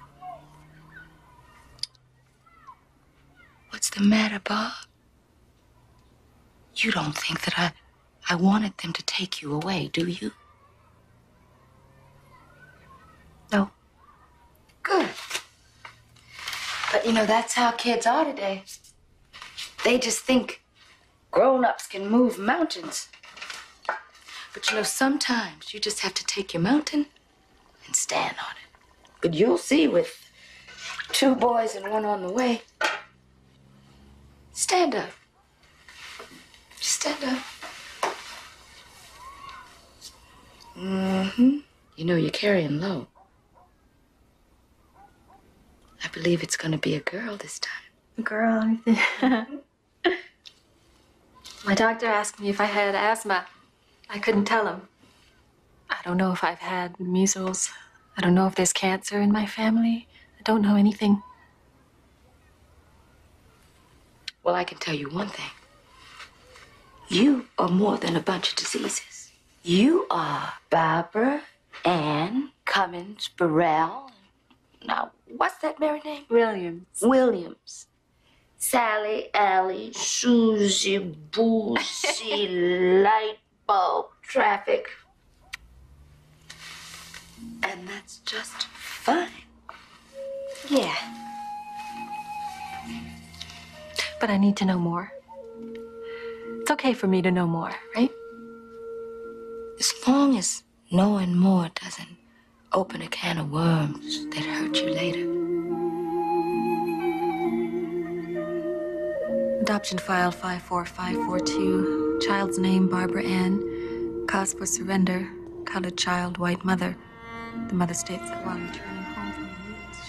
What's the matter, Bob? You don't think that I wanted them to take you away, do you? No. Good. But, you know, that's how kids are today. They just think grown-ups can move mountains. But, you know, sometimes you just have to take your mountain and stand on it. But you'll see with 2 boys and 1 on the way. Stand up. Just stand up. Mm-hmm. You know, you're carrying low. I believe it's gonna be a girl this time. A girl? My doctor asked me if I had asthma. I couldn't tell him. I don't know if I've had measles. I don't know if there's cancer in my family. I don't know anything. Well, I can tell you one thing. You are more than a bunch of diseases. You are Barbara Ann Cummins Burrell. Now, what's that married name? Williams. Williams. Sally, Allie, Susie, Boosie, light bulb, traffic. And that's just fine. Yeah. But I need to know more. It's okay for me to know more, right? As long as knowing more doesn't open a can of worms that hurt you later. Adoption file 54542. Child's name, Barbara Ann. Cause for surrender, colored child, white mother. The mother states that while returning home from the movies,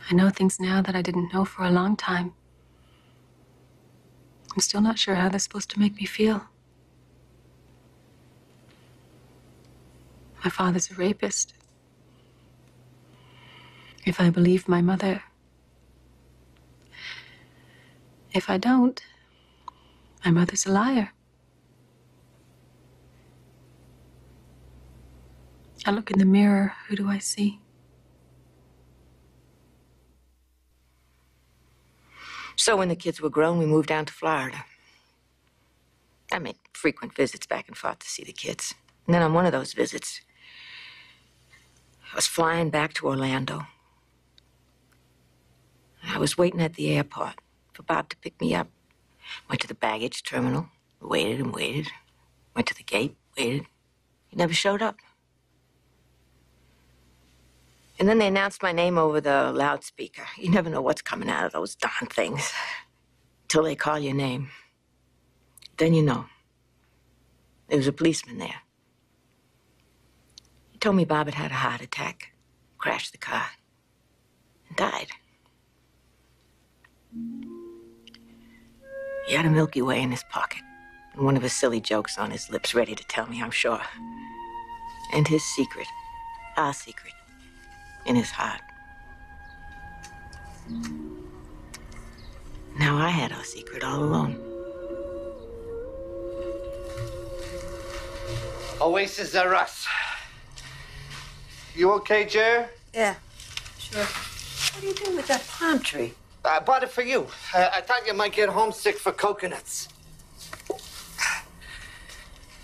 I know things now that I didn't know for a long time. I'm still not sure how they're supposed to make me feel. My father's a rapist. If I believe my mother. If I don't, my mother's a liar. I look in the mirror, who do I see? So when the kids were grown, we moved down to Florida. I made frequent visits back and forth to see the kids. And then on one of those visits, I was flying back to Orlando. I was waiting at the airport for Bob to pick me up. Went to the baggage terminal, waited and waited. Went to the gate, waited. He never showed up. And then they announced my name over the loudspeaker. You never know what's coming out of those darn things till they call your name. Then you know. There was a policeman there. He told me Bob had had a heart attack, crashed the car, and died. He had a Milky Way in his pocket, and one of his silly jokes on his lips, ready to tell me, I'm sure. And his secret, our secret, in his heart. Now I had our secret all alone. Oasis are us. You okay, Jer? Yeah, sure. What are you doing with that palm tree? I bought it for you. I thought you might get homesick for coconuts.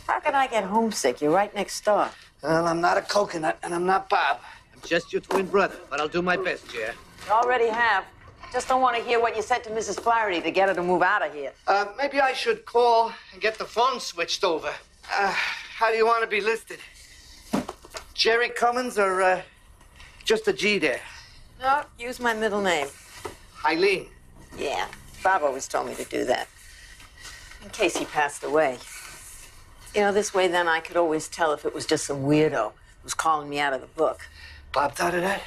How can I get homesick? You're right next door. Well, I'm not a coconut, and I'm not Bob. I'm just your twin brother, but I'll do my best, Jer. You already have. Just don't want to hear what you said to Mrs. Flaherty to get her to move out of here. Maybe I should call and get the phone switched over. How do you want to be listed? Jerry Cummins or just a G there? No, use my middle name. Eileen. Yeah, Bob always told me to do that. In case he passed away. You know, this way then I could always tell if it was just some weirdo who was calling me out of the book. Bob thought of that?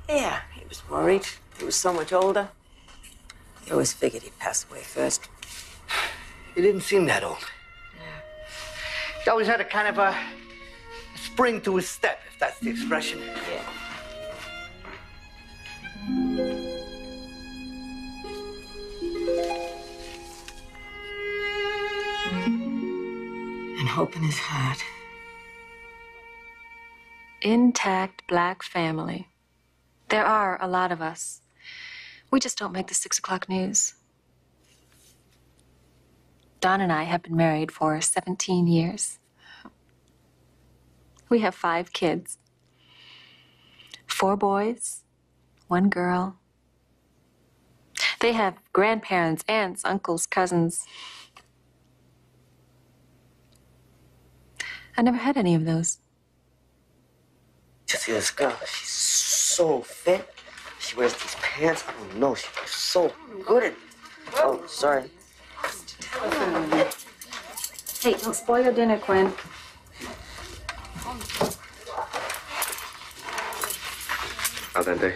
Yeah, he was worried. He was so much older. He always figured he'd pass away first. He didn't seem that old. Yeah. He always had a kind of a spring to his step, if that's the expression. Yeah. And hope in his heart. Intact black family. There are a lot of us. We just don't make the 6 o'clock news. Don and I have been married for 17 years. We have 5 kids. 4 boys, 1 girl. They have grandparents, aunts, uncles, cousins. I never had any of those. Just see this girl. She's so fit. She wears these pants. I don't know. She's so good at. Oh, sorry. Hey, don't spoil your dinner, Quinn. Al dente.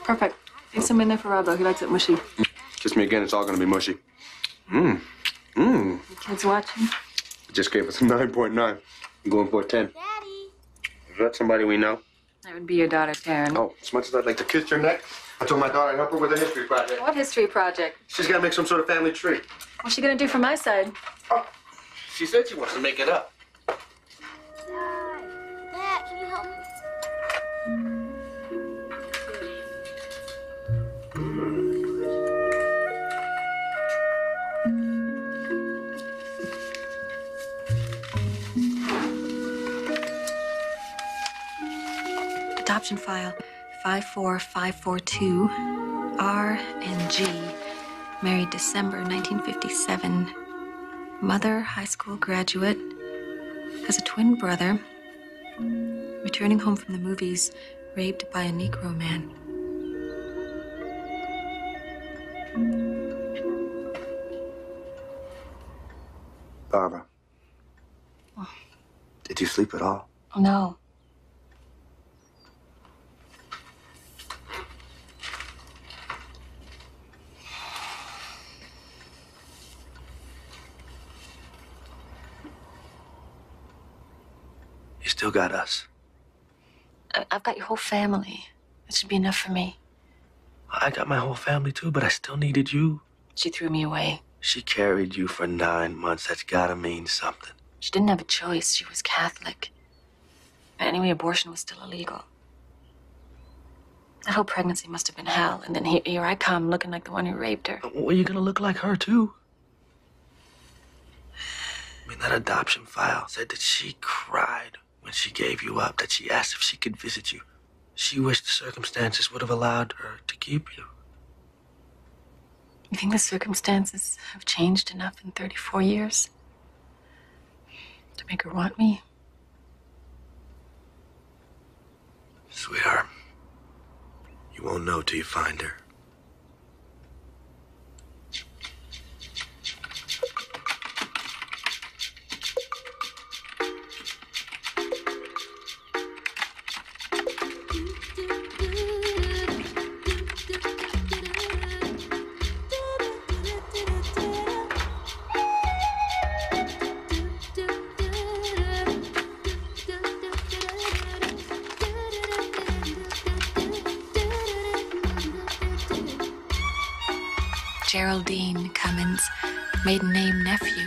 Perfect. Leave some in there for Rob, though. He likes it mushy. Kiss me again, it's all gonna be mushy. The kids watching? Just gave us a 9.9. I'm going for a 10. Daddy. Is that somebody we know? That would be your daughter, Karen. Oh, as much as I'd like to kiss your neck, I told my daughter I'd help her with a history project. What history project? She's gotta make some sort of family tree. What's she gonna do for my side? She said she wants to make it up. Dad, can you help me? Adoption file 54542. R and G. Married December 1957. Mother, high school graduate. Has a twin brother. Returning home from the movies, raped by a Negro man. Barbara. Did you sleep at all? No. You still got us. I've got your whole family. That should be enough for me. I got my whole family too, but I still needed you. She threw me away. She carried you for 9 months. That's gotta mean something. She didn't have a choice. She was Catholic. Anyway, abortion was still illegal. That whole pregnancy must have been hell. And then here I come, looking like the one who raped her. Well, you're gonna look like her too. I mean, that adoption file said that she cried when she gave you up, that she asked if she could visit you. She wished the circumstances would have allowed her to keep you. You think the circumstances have changed enough in 34 years to make her want me? Sweetheart, you won't know till you find her. Geraldine Cummins, maiden name nephew.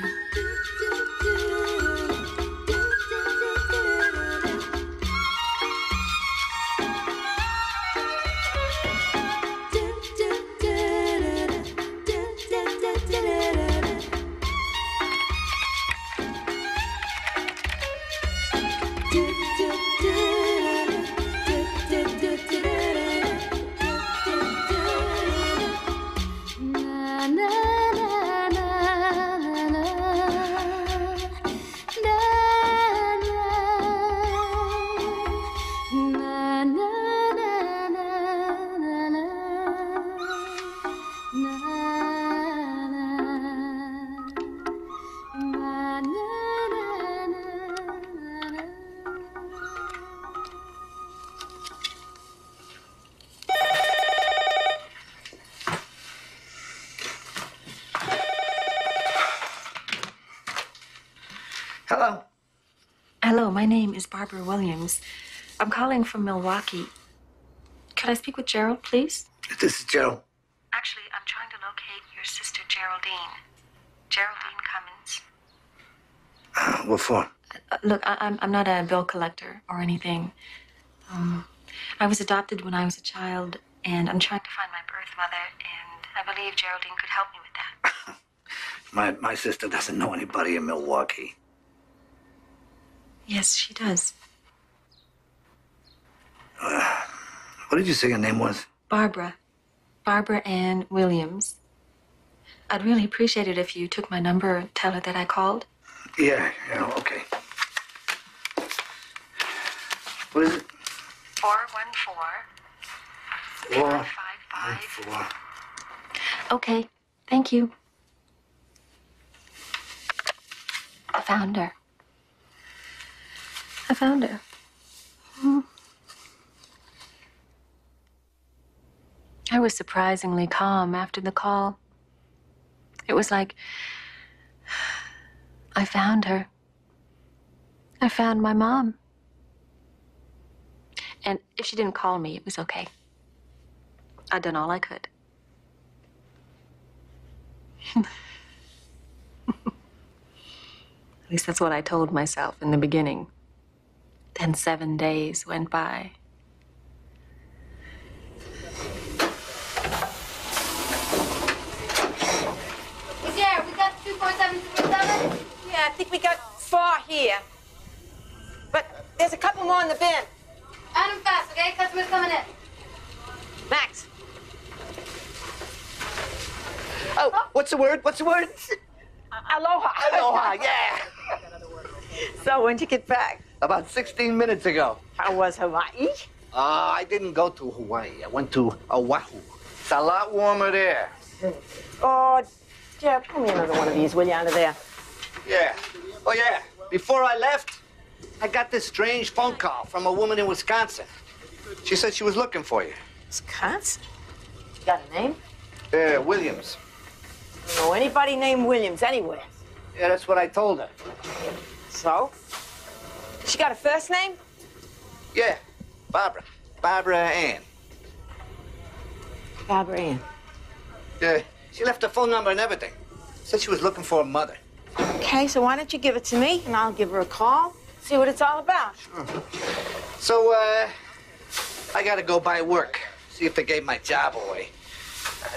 Hello. Hello, my name is Barbara Williams. I'm calling from Milwaukee. Could I speak with Gerald, please? This is Gerald. Actually, I'm trying to locate your sister, Geraldine. Geraldine Cummins. What for? Look, I'm not a bill collector or anything. I was adopted when I was a child, and I'm trying to find my birth mother, and I believe Geraldine could help me with that. My sister doesn't know anybody in Milwaukee. Yes, she does. What did you say your name was? Barbara. Barbara Ann Williams. I'd really appreciate it if you took my number and tell her that I called. Yeah, okay. What is it? 414. 455. Okay, thank you. I found her. I found her. I was surprisingly calm after the call. It was like I found her. I found my mom. And if she didn't call me, it was okay. I'd done all I could. At least that's what I told myself in the beginning. Then 7 days went by. Yeah, we got 24727. Yeah, I think we got 4 here. But there's a couple more in the bin. Add them fast, okay? Customers coming in. Max. Oh, what's the word? What's the word? Aloha. Aloha, yeah. So when'd you get back? About 16 minutes ago. How was Hawaii? I didn't go to Hawaii. I went to Oahu. It's a lot warmer there. Oh, Jeff, pull me another one of these, will you, out of there? Yeah. Oh, yeah. Before I left, I got this strange phone call from a woman in Wisconsin. She said she was looking for you. Wisconsin? You got a name? Williams. I don't know anybody named Williams anywhere. Yeah, that's what I told her. So? She got a first name? Yeah, Barbara. Barbara Ann. Barbara Ann. Yeah, she left her phone number and everything. Said she was looking for a mother. Okay, so why don't you give it to me, and I'll give her a call, see what it's all about. Sure. So, I gotta go by work, see if they gave my job away.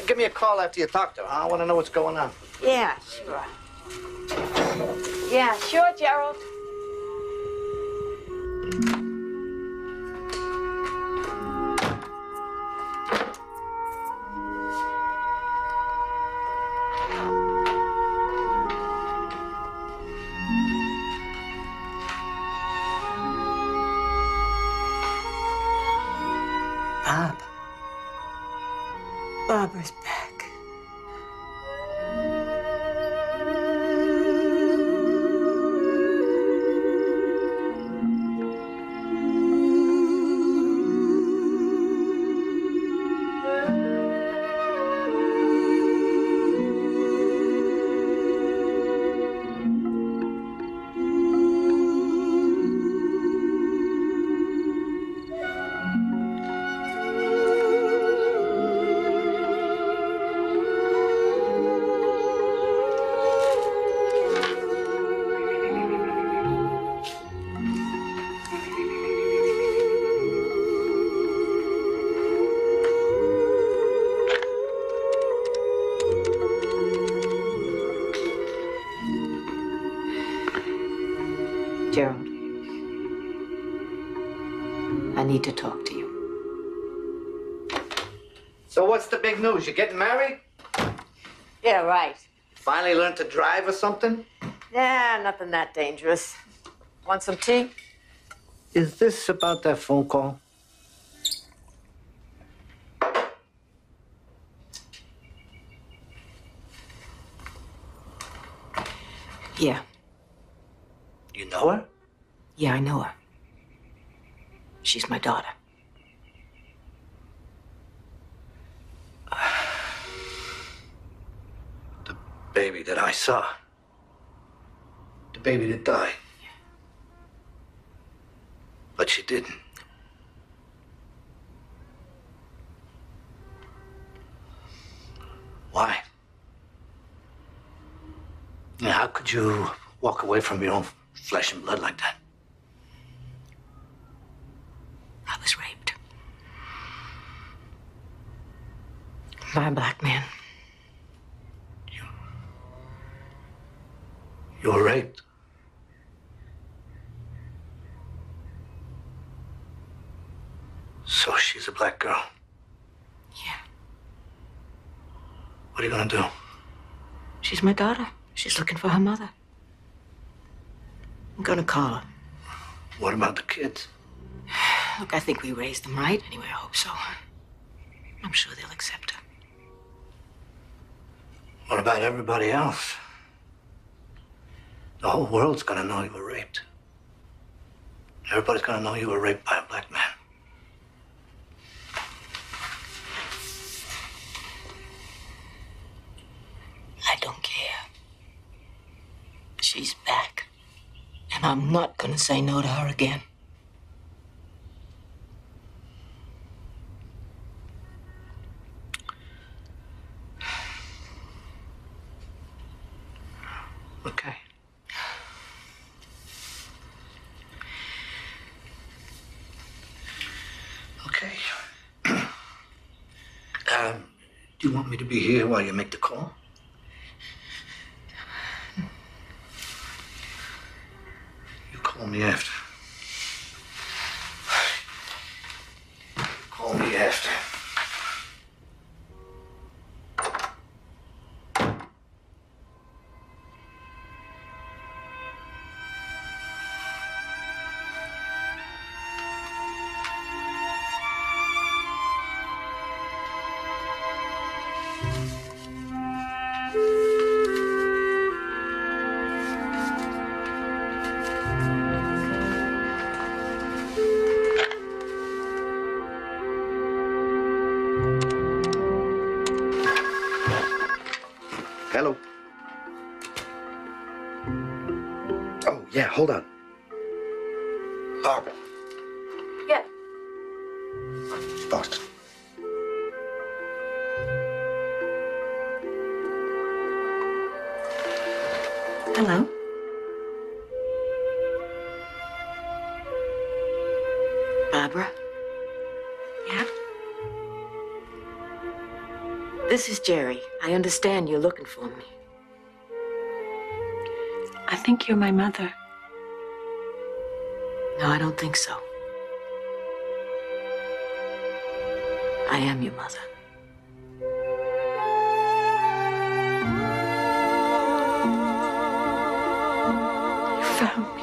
Give me a call after you talk to her. I want to know what's going on. Yeah, sure. Yeah, sure, Gerald. Bob. Barbara's back. Gerald, I need to talk to you. So what's the big news? You getting married? Yeah, right. Finally learned to drive or something? Yeah, nothing that dangerous. Want some tea? Is this about that phone call? Yeah. You know her? Yeah, I know her. She's my daughter. The baby that I saw. The baby that died. But she didn't. Why? Yeah, how could you walk away from your own flesh and blood like that? I was raped. By a black man. You were raped? So she's a black girl? Yeah. What are you gonna do? She's my daughter. She's looking for her mother. I'm gonna call her. What about the kids? Look, I think we raised them right. Anyway, I hope so. I'm sure they'll accept her. What about everybody else? The whole world's gonna know you were raped. Everybody's gonna know you were raped by a black man. I don't care. She's back. And I'm not gonna say no to her again. Okay. Okay. Do you want me to be here while you make the call? You call me after. Call me after. Hello. Oh, yeah, hold on. Barbara. Yeah. It's Boston. Hello? Barbara? Yeah? This is Jerry. I understand you're looking for me. I think you're my mother. No, I don't think so. I am your mother. You found me.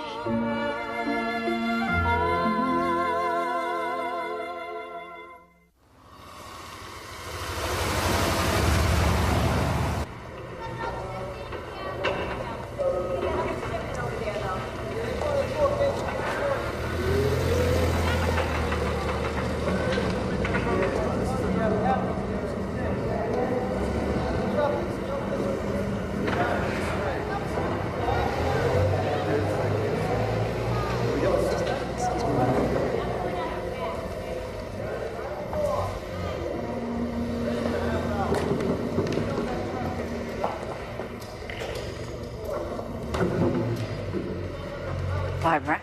Barbara,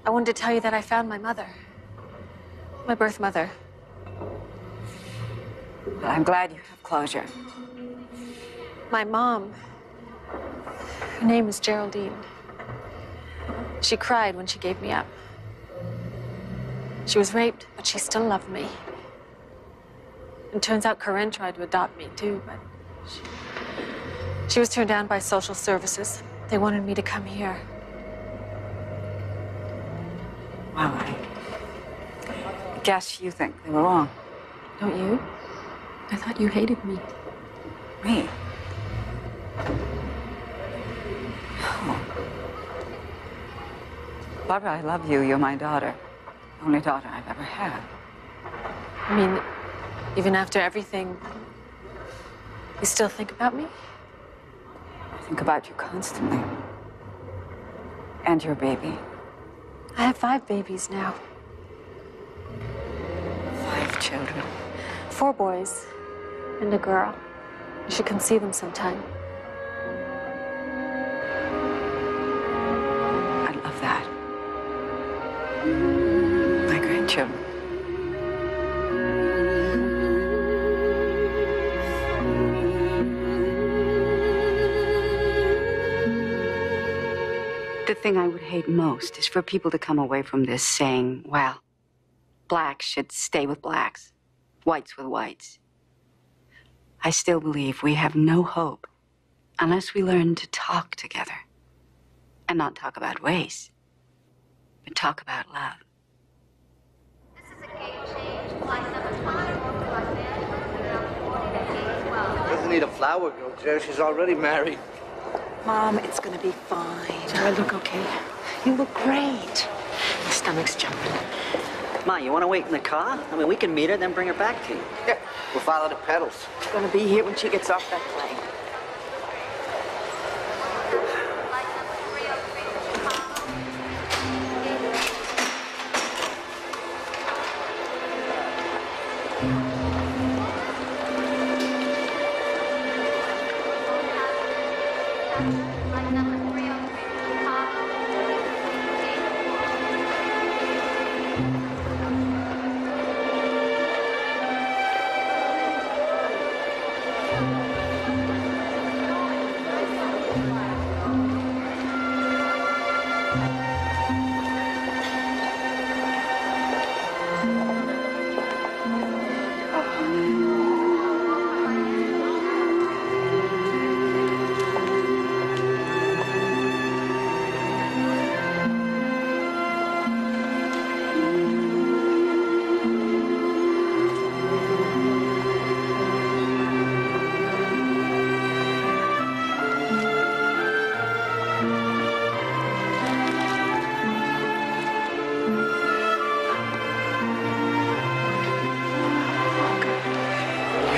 I wanted to tell you that I found my mother. My birth mother. But I'm glad you have closure. My mom, her name is Geraldine. She cried when she gave me up. She was raped, but she still loved me. And turns out Corinne tried to adopt me too, but she was turned down by social services. They wanted me to come here. Well, I guess you think they were wrong. Don't you? I thought you hated me. Me? Oh. Barbara, I love you. You're my daughter. Only daughter I've ever had. I mean, even after everything, you still think about me? I think about you constantly. And your baby. I have 5 babies now. 5 children. 4 boys and a girl. You should come see them sometime. I'd love that. My grandchildren. The thing I would hate most is for people to come away from this saying, well, blacks should stay with blacks, whites with whites. I still believe we have no hope unless we learn to talk together. And not talk about race, but talk about love. Doesn't need a flower girl, Jerry. She's already married. Mom, it's gonna be fine. Do I look okay? You look great. My stomach's jumping. Ma, you want to wait in the car? I mean, we can meet her, then bring her back to you. Yeah, we'll follow the pedals. She's gonna be here when she gets off that plane.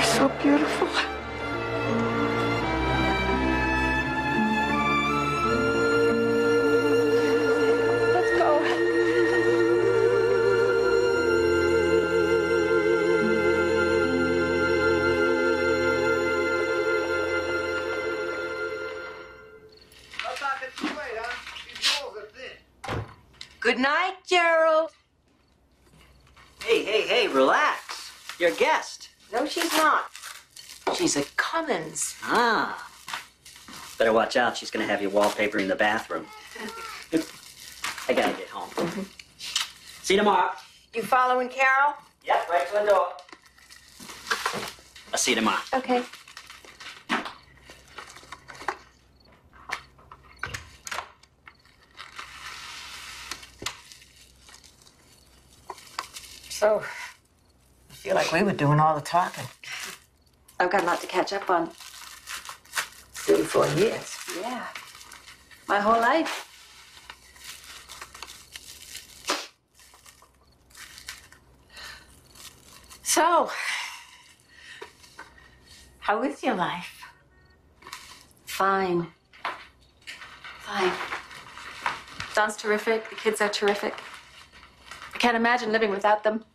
So beautiful. Let's go. Good night, Gerald. Hey, relax. Your guest. No, she's not. She's a Cummins. Ah. Better watch out. She's going to have you wallpapering the bathroom. I got to get home. See you tomorrow. You following Carol? Yep, right to the door. I'll see you tomorrow. Okay. So, I feel like we were doing all the talking. I've got a lot to catch up on. 34 years. Yeah. My whole life. So, how is your life? Fine. Fine. Don's terrific. The kids are terrific. I can't imagine living without them.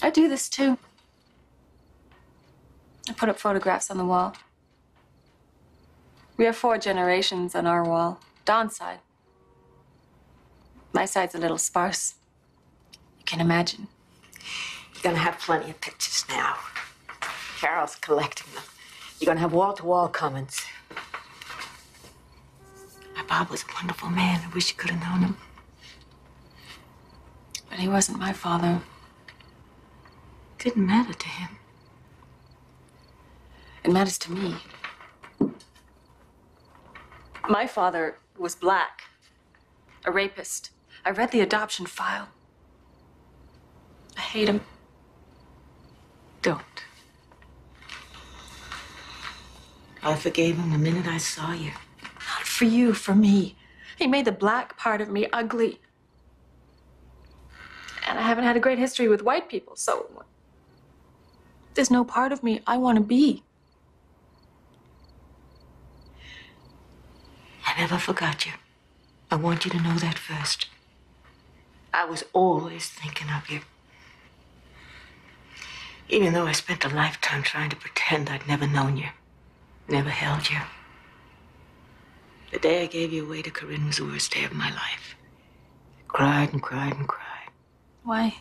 I do this too. I put up photographs on the wall. We have 4 generations on our wall. Don's side. My side's a little sparse. You can imagine. You're gonna have plenty of pictures now. Carol's collecting them. You're gonna have wall-to-wall Cummins. My Bob was a wonderful man. I wish you could have known him. But he wasn't my father. Didn't matter to him. It matters to me. My father was black, a rapist. I read the adoption file. I hate him. Don't. I forgave him the minute I saw you. Not for you, for me. He made the black part of me ugly. And I haven't had a great history with white people, so there's no part of me I want to be. I never forgot you. I want you to know that first. I was always thinking of you. Even though I spent a lifetime trying to pretend I'd never known you, never held you. The day I gave you away to Corinne was the worst day of my life. Cried and cried and cried. Why?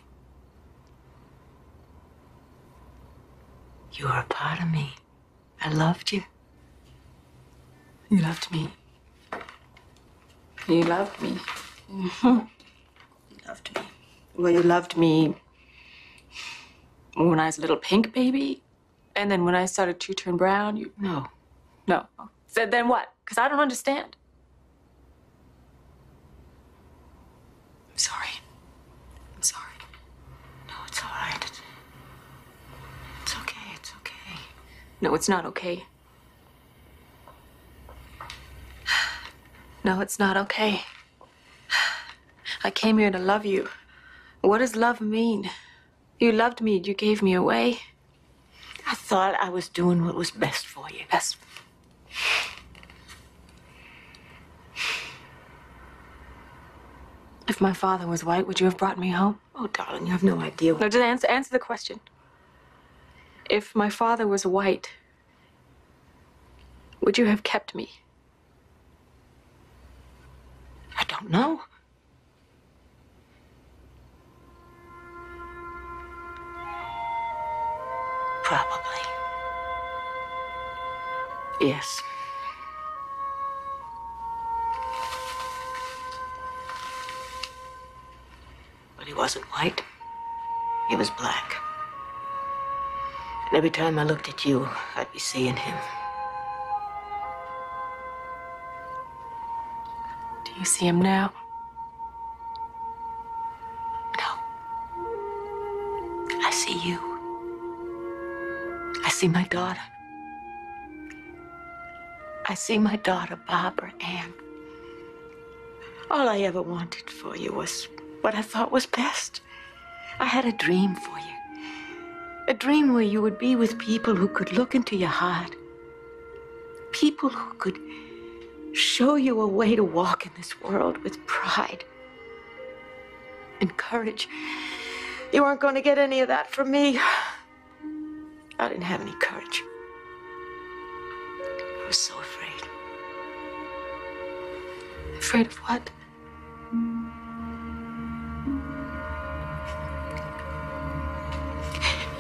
You were a part of me. I loved you. You loved me. You loved me. Mm-hmm. You loved me. Well, you loved me when I was a little pink baby. And then when I started to turn brown, you... No. No. So then what? Because I don't understand. I'm sorry. I'm sorry. No, it's all right. It's okay. It's okay. No, it's not okay. No, it's not okay. I came here to love you. What does love mean? You loved me, you gave me away. I thought I was doing what was best for you. Best. If my father was white, would you have brought me home? Oh, darling, you have no idea. No, just answer the question. If my father was white, would you have kept me? I don't know. Probably. Yes. But he wasn't white. He was black. And every time I looked at you, I'd be seeing him. Do you see him now? No. I see you. I see my daughter. I see my daughter, Barbara Ann. All I ever wanted for you was what I thought was best. I had a dream for you. A dream where you would be with people who could look into your heart. People who could show you a way to walk in this world with pride and courage. You weren't going to get any of that from me. I didn't have any courage. I was so afraid. Afraid of what?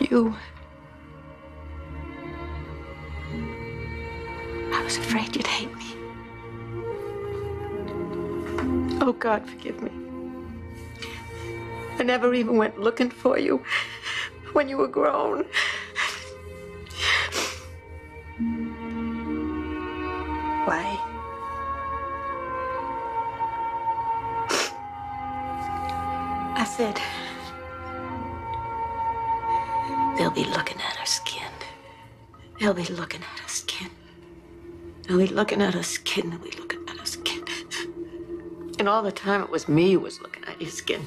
You. I was afraid you'd hate me. Oh, God, forgive me. I never even went looking for you when you were grown. Why? I said, they'll be looking at her skin. They'll be looking at her skin. They'll be looking at her skin. They'll be looking at her skin. And all the time it was me who was looking at your skin.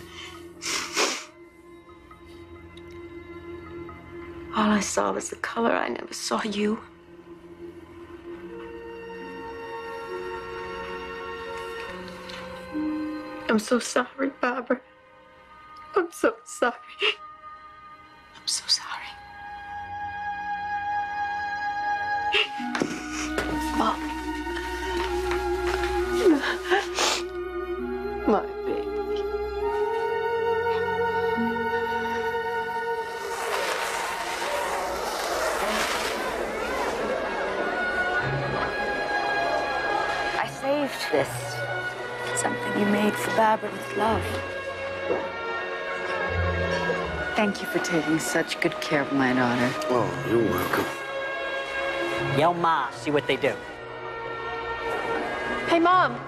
All I saw was the color. I never saw you. I'm so sorry, Barbara. I'm so sorry. I'm so sorry. Oh. My baby. I saved this. Something you made for Barbara with love. Thank you for taking such good care of my daughter. Oh, you're welcome. Yell Ma, see what they do. Hey, Mom.